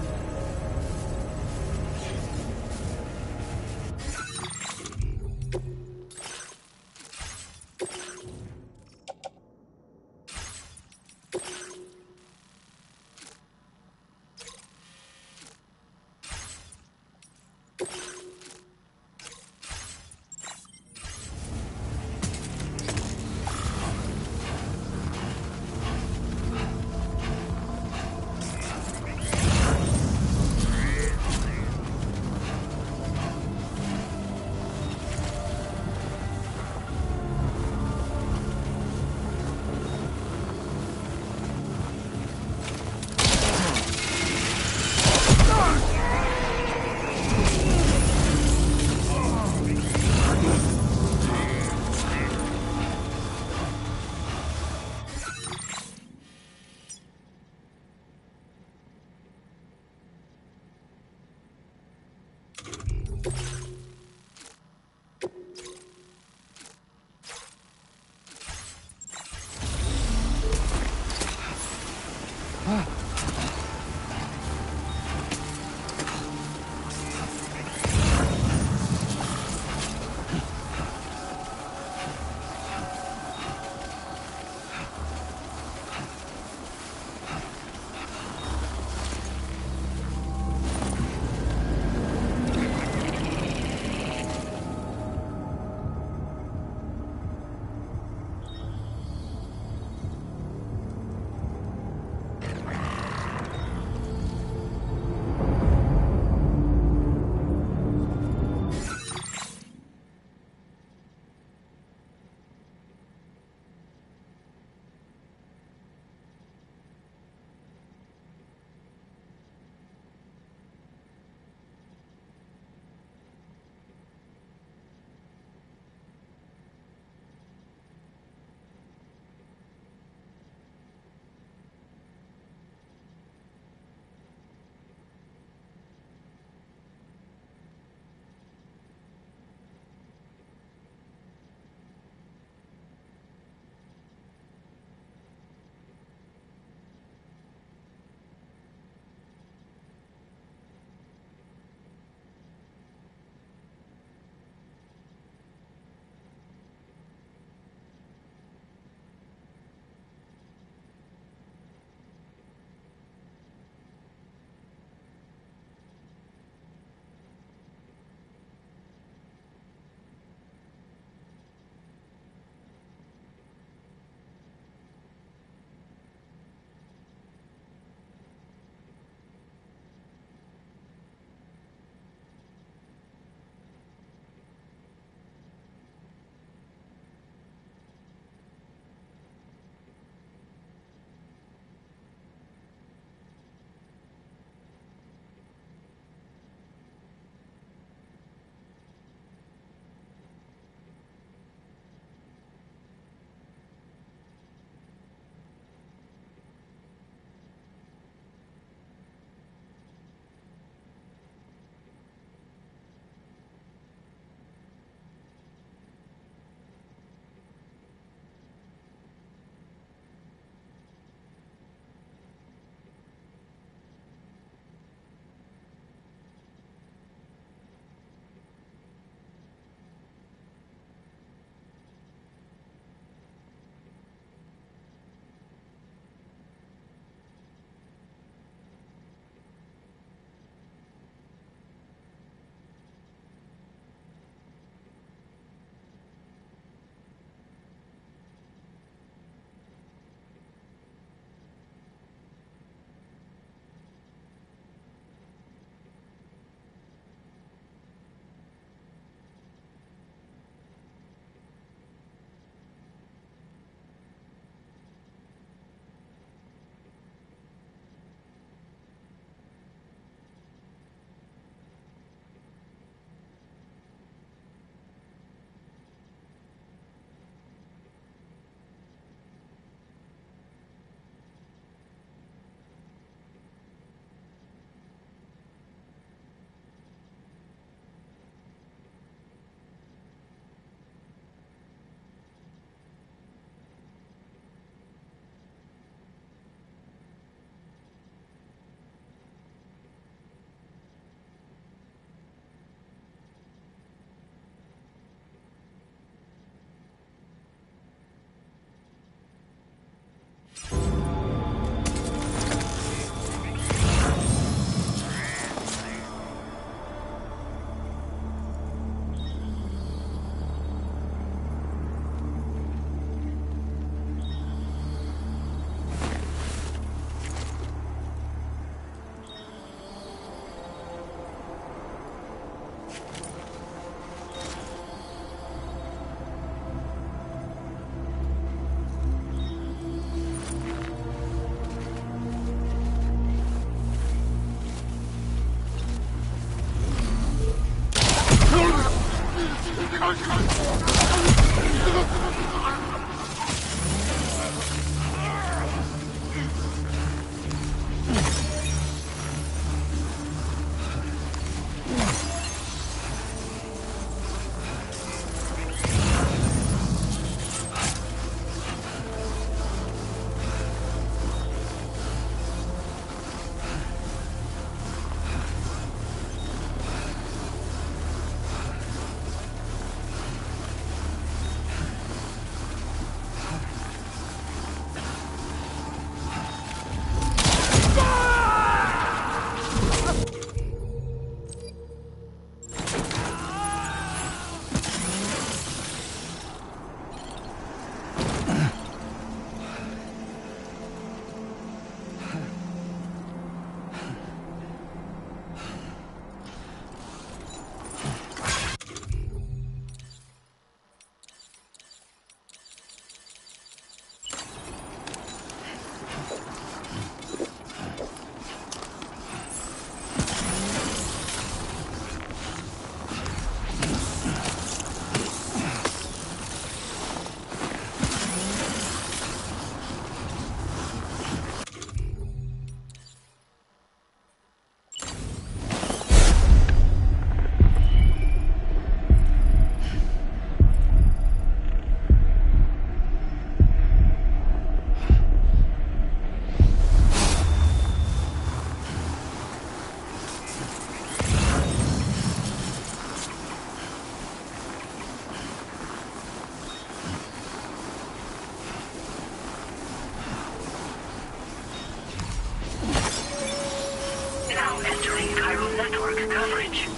Now entering chiral network coverage.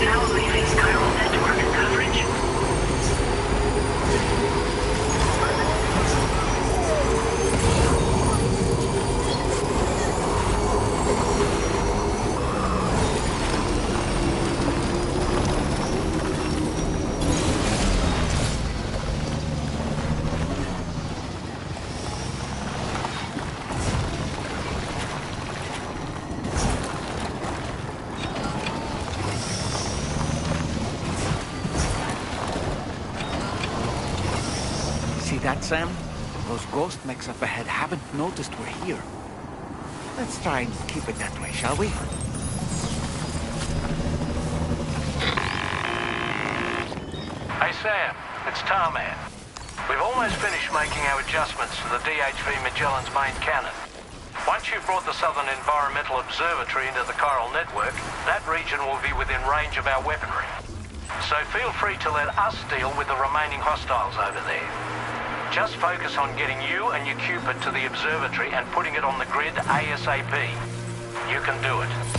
Now leaving chiral network coverage. See that, Sam? Those ghost mechs up ahead haven't noticed we're here. Let's try and keep it that way, shall we? Hey Sam, it's Tarman. We've almost finished making our adjustments to the DHV Magellan's main cannon. Once you've brought the Southern Environmental Observatory into the chiral network, that region will be within range of our weaponry. So feel free to let us deal with the remaining hostiles over there. Just focus on getting you and your Cupid to the observatory and putting it on the grid ASAP. You can do it.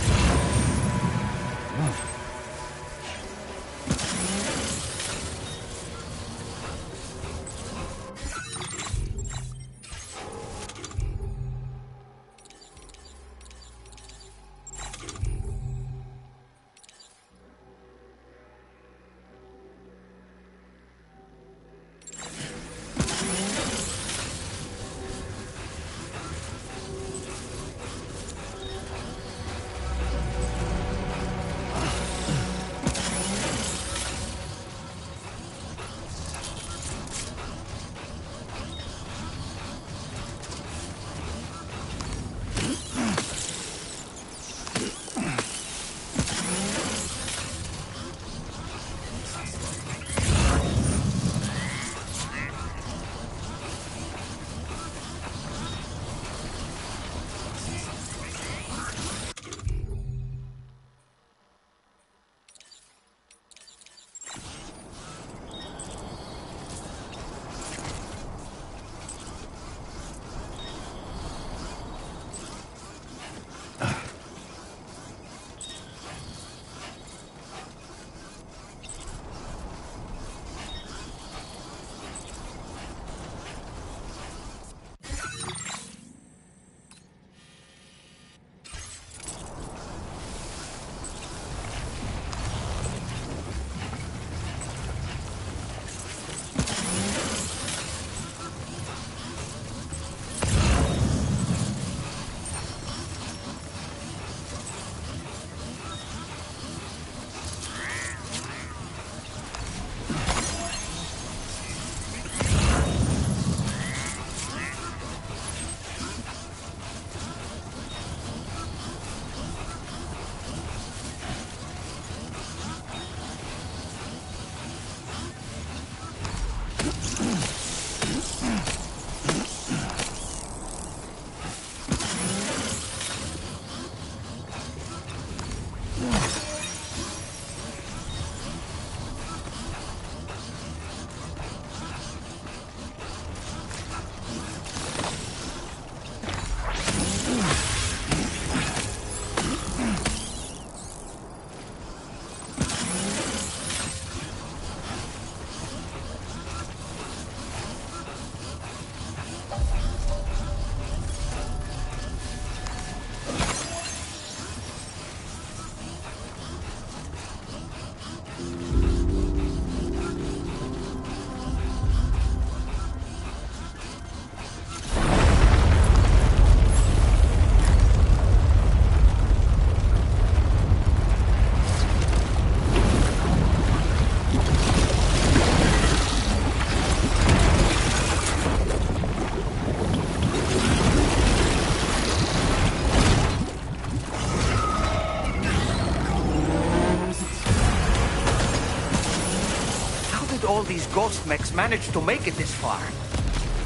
all these ghost mechs managed to make it this far?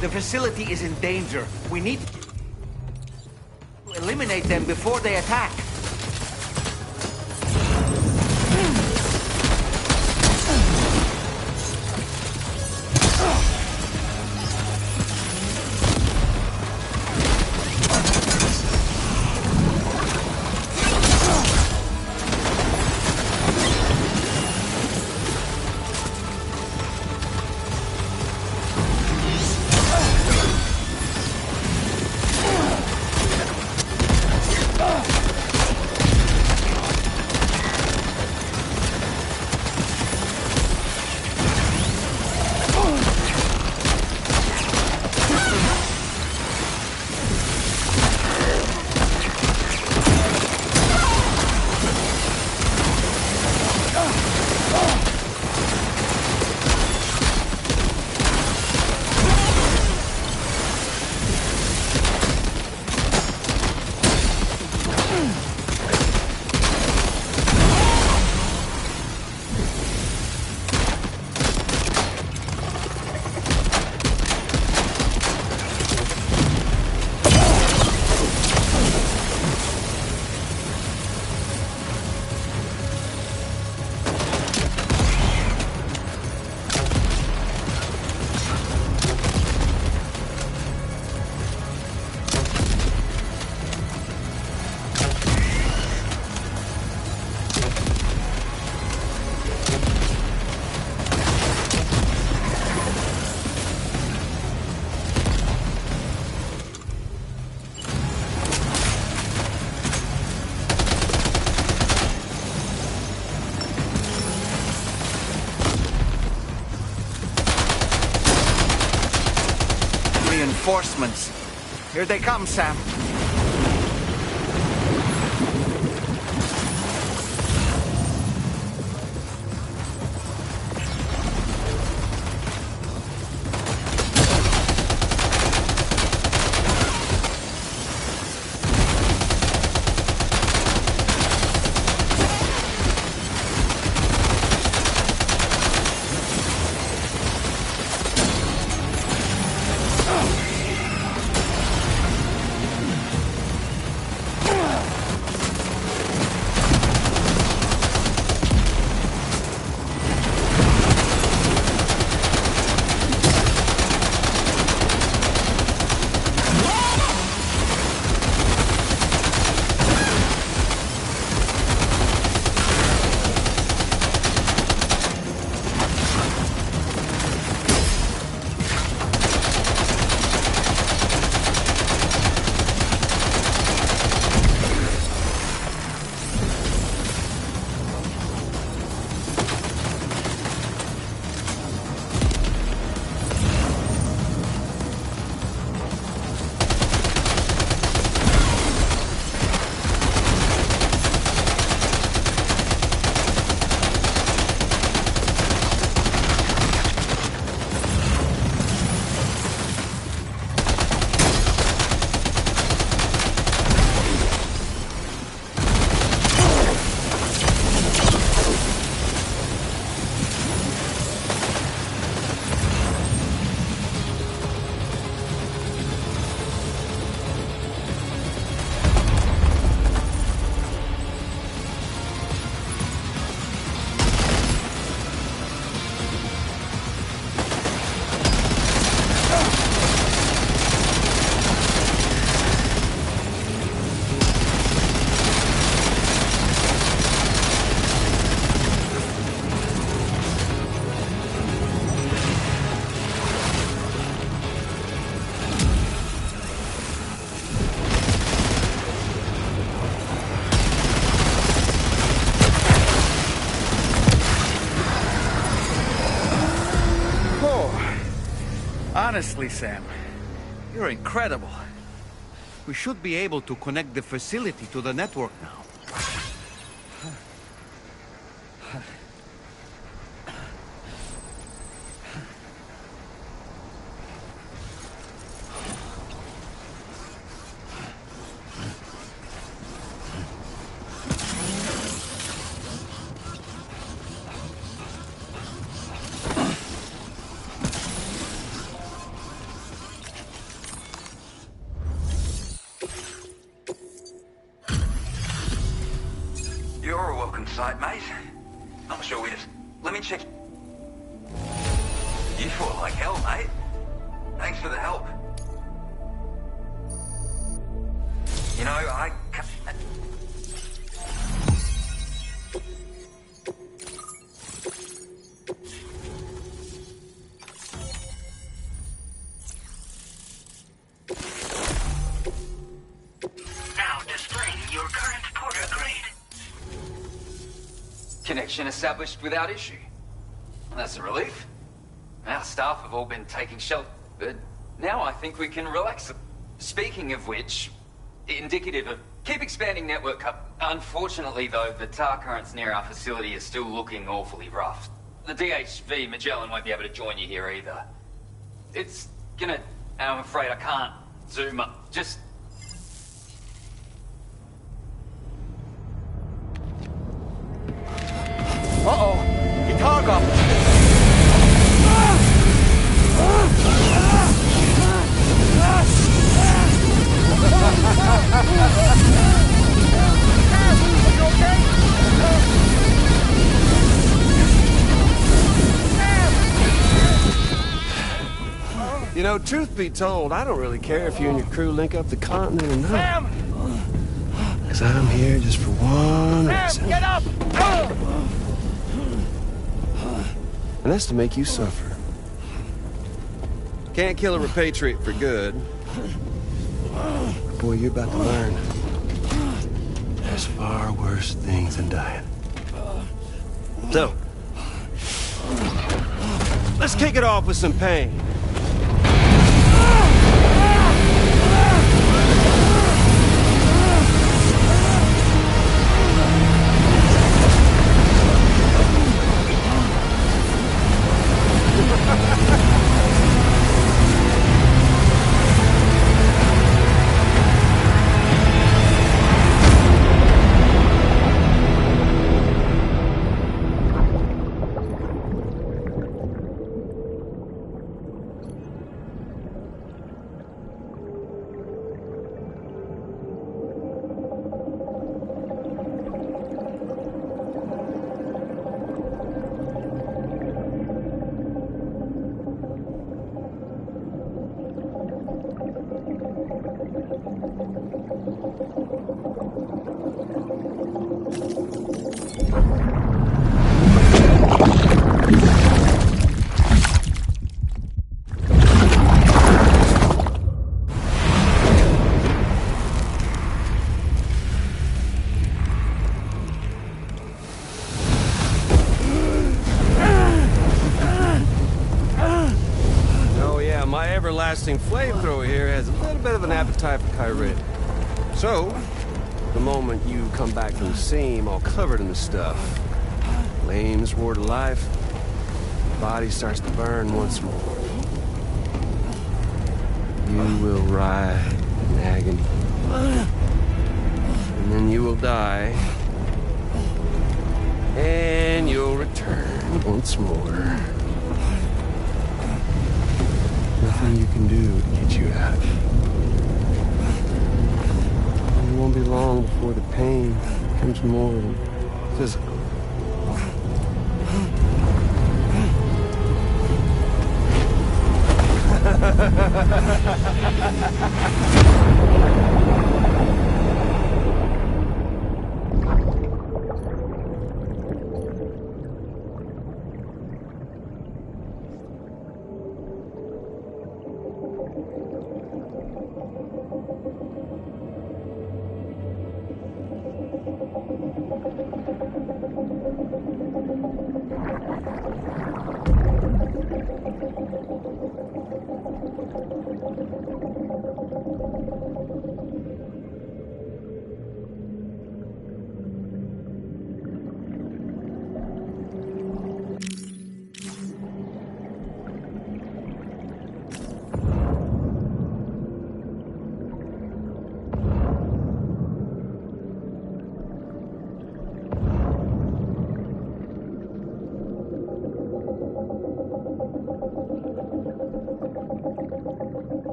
The facility is in danger. We need to eliminate them before they attack. Reinforcements. Here they come, Sam. Honestly, Sam, you're incredible. We should be able to connect the facility to the network now. site, mate. Not sure we just... Let me check... You fought like hell, mate. Thanks for the help. You know, I... Now displaying your current porter grade. Connection established without issue. That's a relief. Our staff have all been taking shelter, but now I think we can relax. Speaking of which, indicative of keep expanding network up. Unfortunately, though, the tar currents near our facility are still looking awfully rough. The DHV Magellan won't be able to join you here either. It's gonna... I'm afraid I can't zoom up. Just... Uh-oh! Guitar You know, truth be told, I don't really care if you and your crew link up the continent or not. Sam! Because I'm here just for one reason. Get up! And that's to make you suffer. Can't kill a repatriate for good. Boy, you're about to learn. There's far worse things than dying. So, let's kick it off with some pain. Everlasting flamethrower here has a little bit of an appetite for Kyrit. So, the moment you come back from the seam all covered in the stuff, flames roar to life, the body starts to burn once more. You will writhe in agony. And then you will die. And you'll return once more. Nothing you can do to get you out. It won't be long before the pain becomes more physical.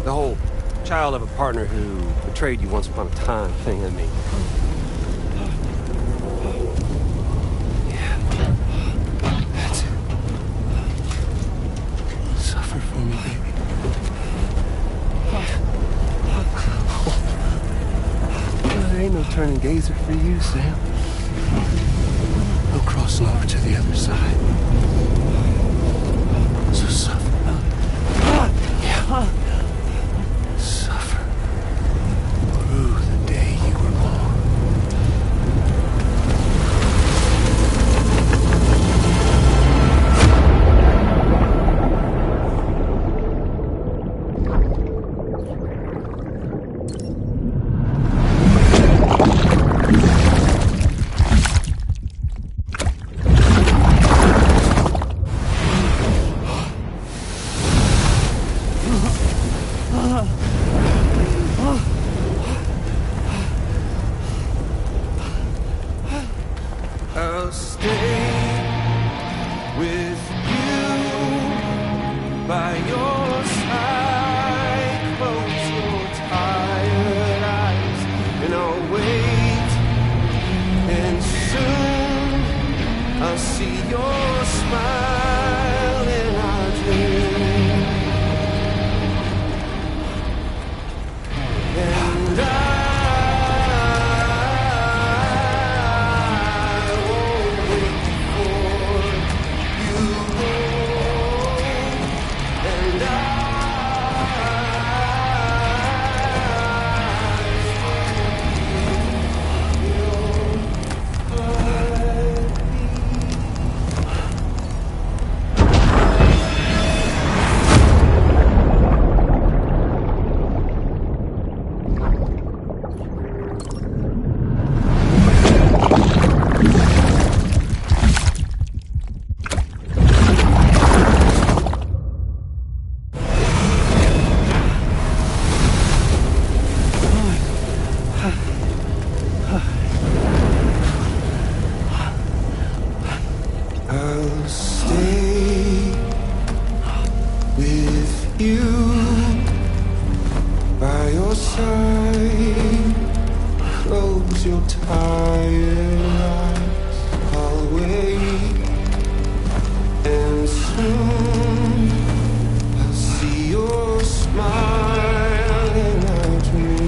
The whole child of a partner who betrayed you once upon a time thing, I mean. Yeah. That's it. Suffer for me, baby. There ain't no turning gazer for you, Sam. No crossing over to the other side. So suffer. Yeah. Suffer through the day you were born. I'll stay with you by your side. Close your tired eyes, and I'll wait. And soon I'll see your smile in our dream. And I'll stay with you by your side. Close your tired eyes. I'll wait, and soon I'll see your smile in our dream.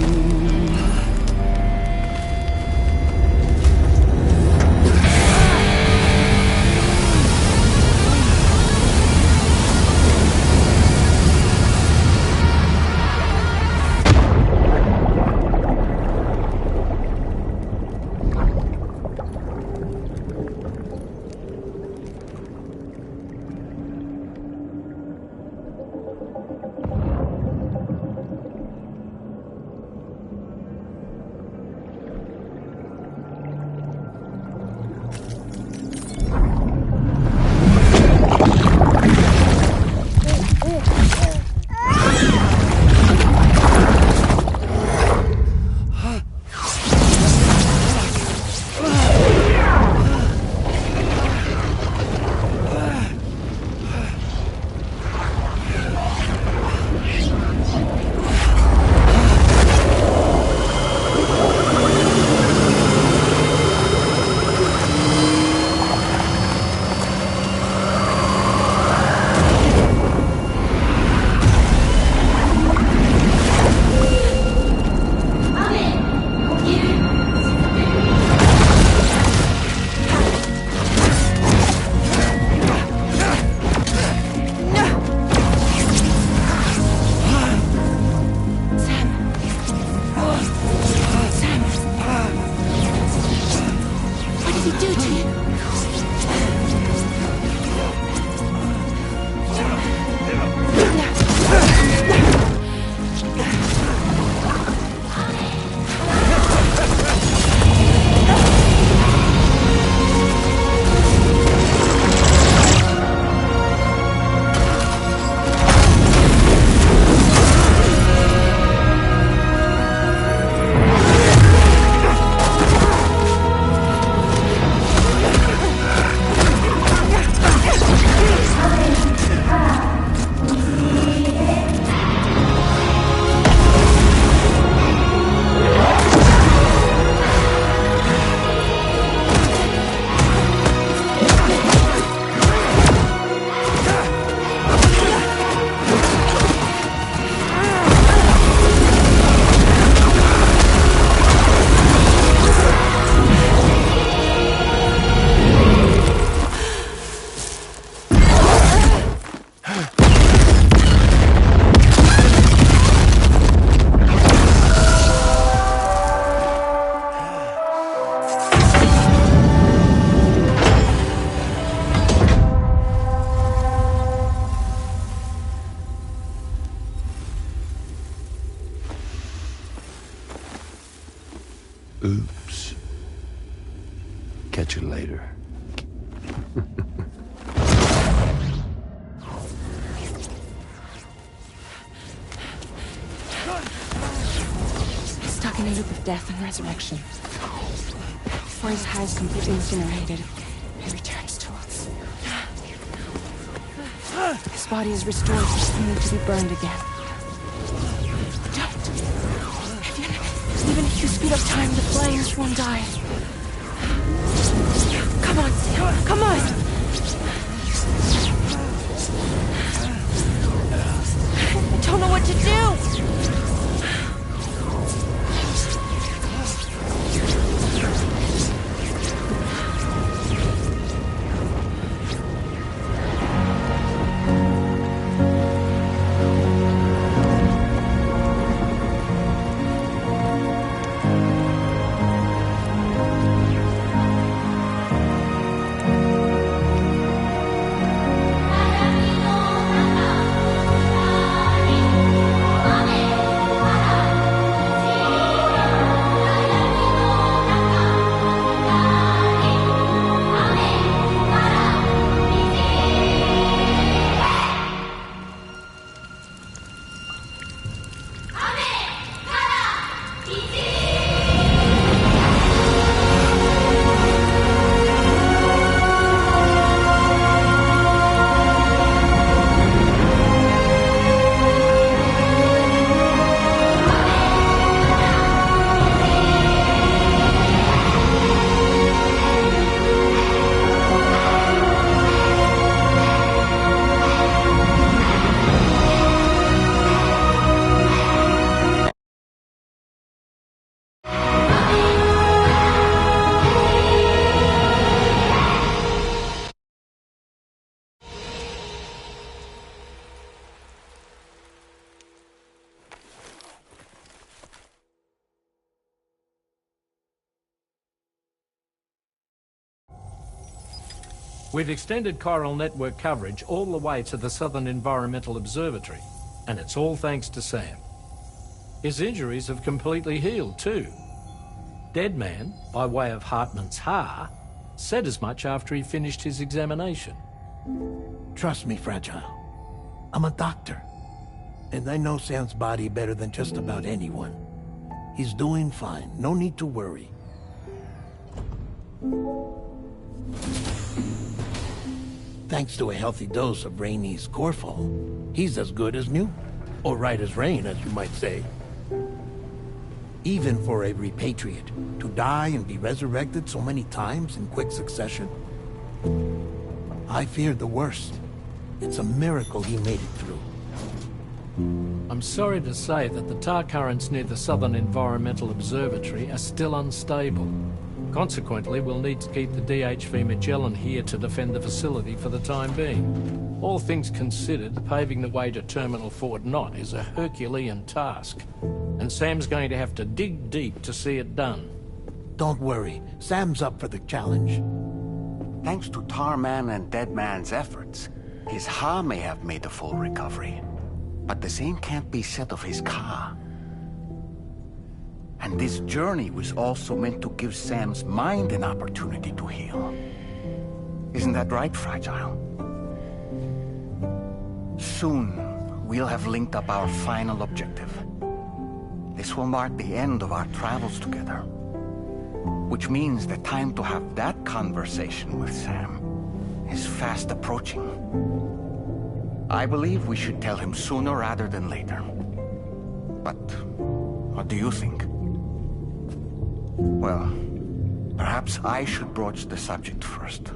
Oops. Catch you later. He's stuck in a loop of death and resurrection. Before his high is completely incinerated, he returns to us. His body is restored, only to be burned again. Don't! Even if you speed up time, the flames won't die. Come on, Sam, come on! I don't know what to do! We've extended chiral network coverage all the way to the Southern Environmental Observatory, and it's all thanks to Sam. His injuries have completely healed too. Deadman, by way of Hartman's Ha, said as much after he finished his examination. Trust me, Fragile. I'm a doctor, and I know Sam's body better than just about anyone. He's doing fine. No need to worry. Thanks to a healthy dose of Rainey's Corfol, he's as good as new. Or right as rain, as you might say. Even for a repatriate, to die and be resurrected so many times in quick succession. I feared the worst. It's a miracle he made it through. I'm sorry to say that the tar currents near the Southern Environmental Observatory are still unstable. Consequently, we'll need to keep the DHV Magellan here to defend the facility for the time being. All things considered, paving the way to Terminal Fort Knott is a Herculean task, and Sam's going to have to dig deep to see it done. Don't worry, Sam's up for the challenge. Thanks to Tarman and Deadman's efforts, his Ha may have made a full recovery. But the same can't be said of his Ka. And this journey was also meant to give Sam's mind an opportunity to heal. Isn't that right, Fragile? Soon, we'll have linked up our final objective. This will mark the end of our travels together. Which means the time to have that conversation with Sam is fast approaching. I believe we should tell him sooner rather than later. But what do you think? Well, perhaps I should broach the subject first,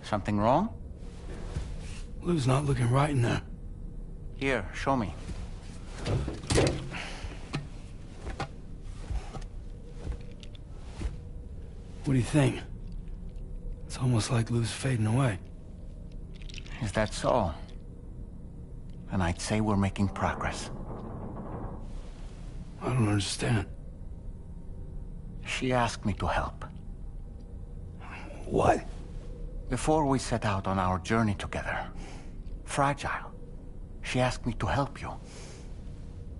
Something wrong? Lou's not looking right in there. Here, show me. What do you think? It's almost like Lou's fading away. Is that so? And I'd say we're making progress. I don't understand. She asked me to help. What? Before we set out on our journey together, Fragile, she asked me to help you.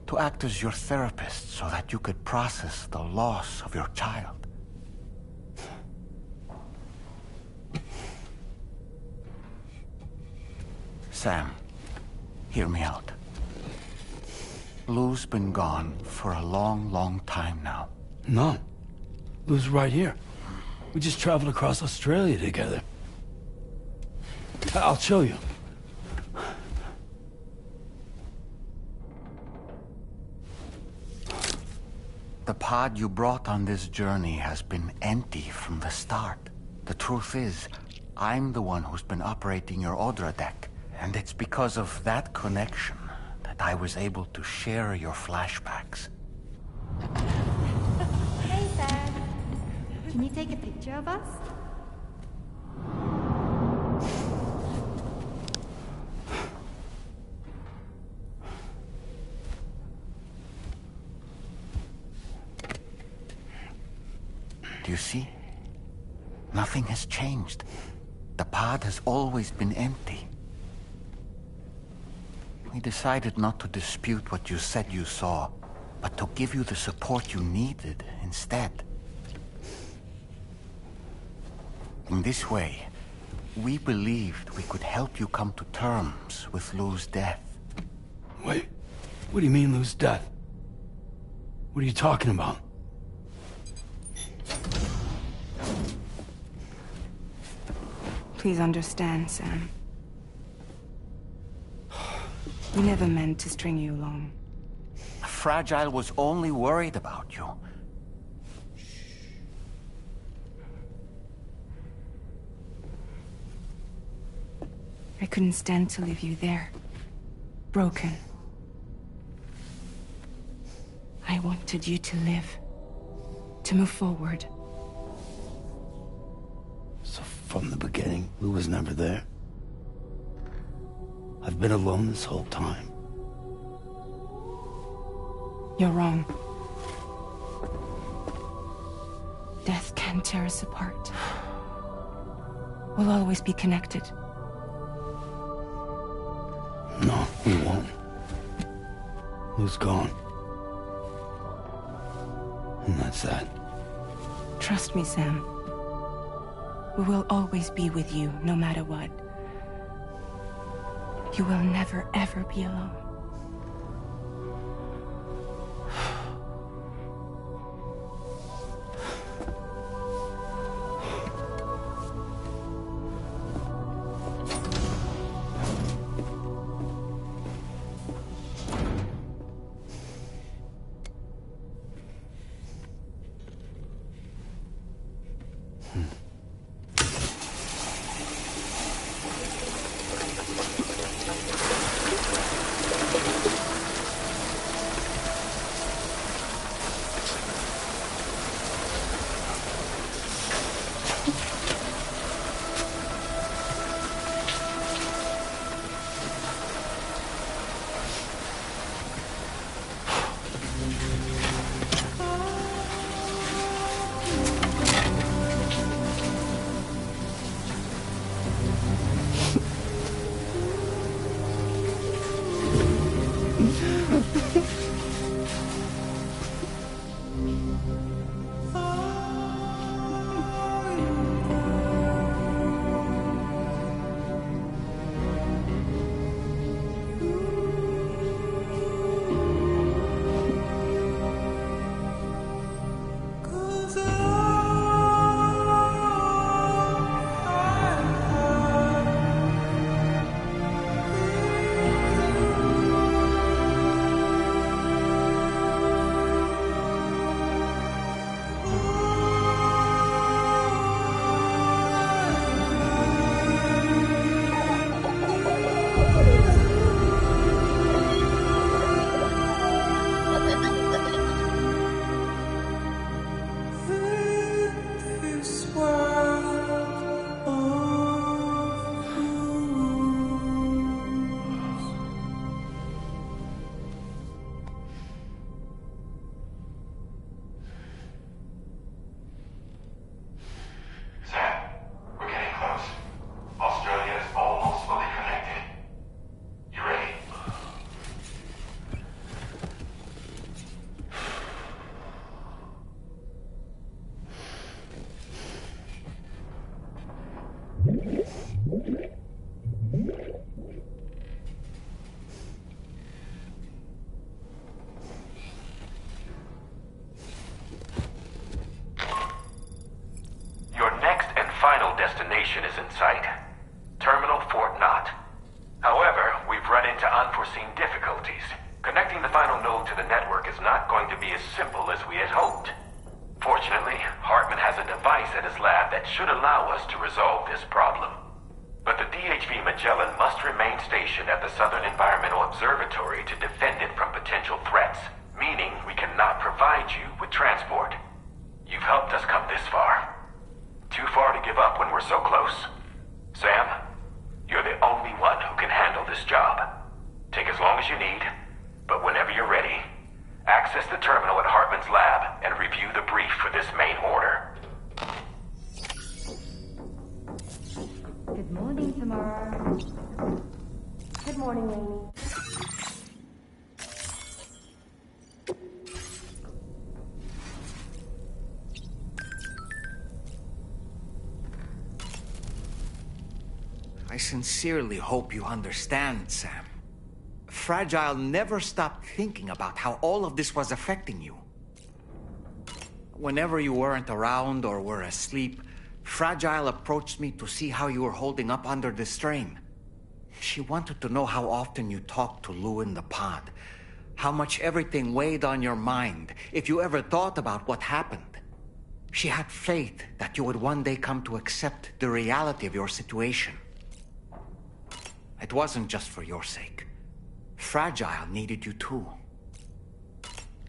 To act as your therapist so that you could process the loss of your child. Sam, hear me out. Lou's been gone for a long, long time now. No. Lou's right here. We just traveled across Australia together. I'll show you. The pod you brought on this journey has been empty from the start. The truth is, I'm the one who's been operating your Odra deck, and it's because of that connection that I was able to share your flashbacks. Hey, Sam. Can you take a picture of us? Do you see? Nothing has changed. The pod has always been empty. We decided not to dispute what you said you saw, but to give you the support you needed instead. In this way, we believed we could help you come to terms with Lou's death. Wait, what do you mean Lou's death? What are you talking about? Please understand, Sam. We never meant to string you along. Fragile was only worried about you. I couldn't stand to leave you there. Broken. I wanted you to live. To move forward. So from the beginning, Lou was never there? I've been alone this whole time. You're wrong. Death can tear us apart. We'll always be connected. No, we won't. Lou's gone. And that's that. Trust me, Sam. We will always be with you, no matter what. You will never, ever be alone. unforeseen difficulties. Connecting the final node to the network is not going to be as simple as we had hoped. Fortunately, Hartman has a device at his lab that should allow us to resolve this problem. But the DHV Magellan must remain stationed at the Southern Environmental Observatory to defend it from potential threats, meaning we cannot provide you with transport. You've helped us come this far. Too far to give up when we're so close. Sam, you're the only one who can handle this job. Take as long as you need, but whenever you're ready, access the terminal at Hartman's lab and review the brief for this main order. Good morning, Tamara. Good morning, Amy. I sincerely hope you understand, Sam. Fragile never stopped thinking about how all of this was affecting you. Whenever you weren't around or were asleep, Fragile approached me to see how you were holding up under the strain. She wanted to know how often you talked to Lou in the pod, how much everything weighed on your mind, if you ever thought about what happened. She had faith that you would one day come to accept the reality of your situation. It wasn't just for your sake. Fragile needed you too.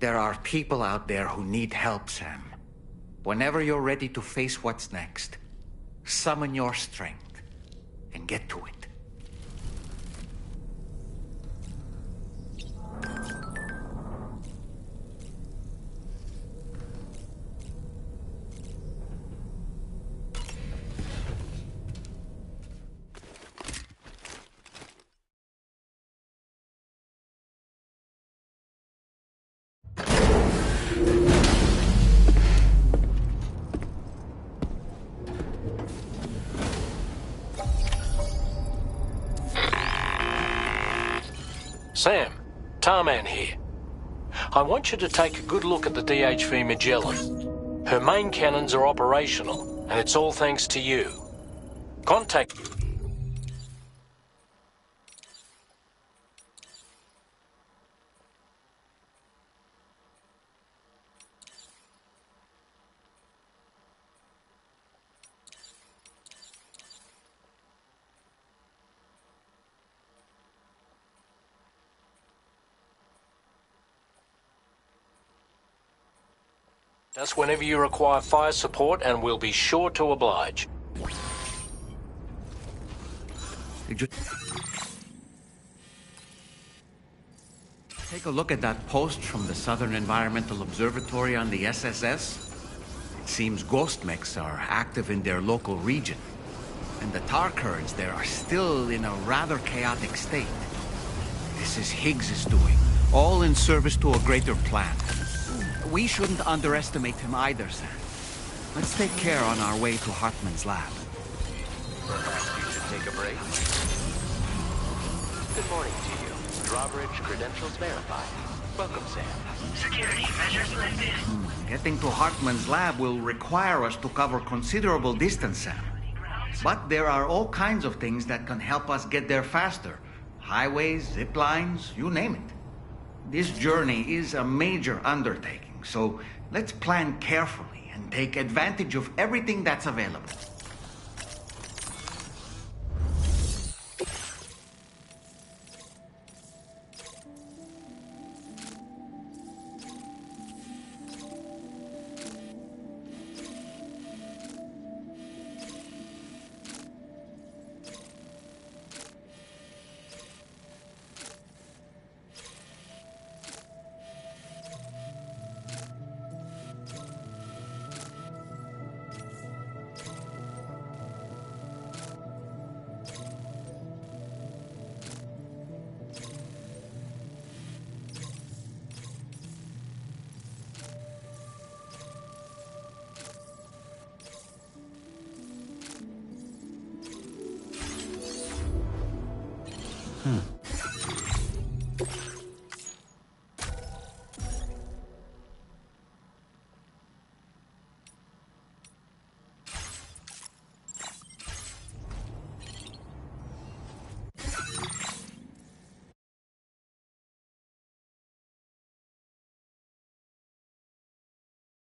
There are people out there who need help, Sam. Whenever you're ready to face what's next, summon your strength and get to it. Sam, Tarman here. I want you to take a good look at the DHV Magellan. Her main cannons are operational, and it's all thanks to you. Contact... us whenever you require fire support, and we'll be sure to oblige. Did you take a look at that post from the Southern Environmental Observatory on the SSS? It seems ghost mechs are active in their local region, and the tar currents there are still in a rather chaotic state. This is Higgs's doing, all in service to a greater plan. We shouldn't underestimate him either, Sam. Let's take care on our way to Hartman's lab. Perhaps you should take a break. Good morning to you. Drawbridge credentials verified. Welcome, Sam. Security measures lifted. Getting to Hartman's lab will require us to cover considerable distance, Sam. But there are all kinds of things that can help us get there faster. Highways, zip lines, you name it. This journey is a major undertaking. So let's plan carefully and take advantage of everything that's available. Huh.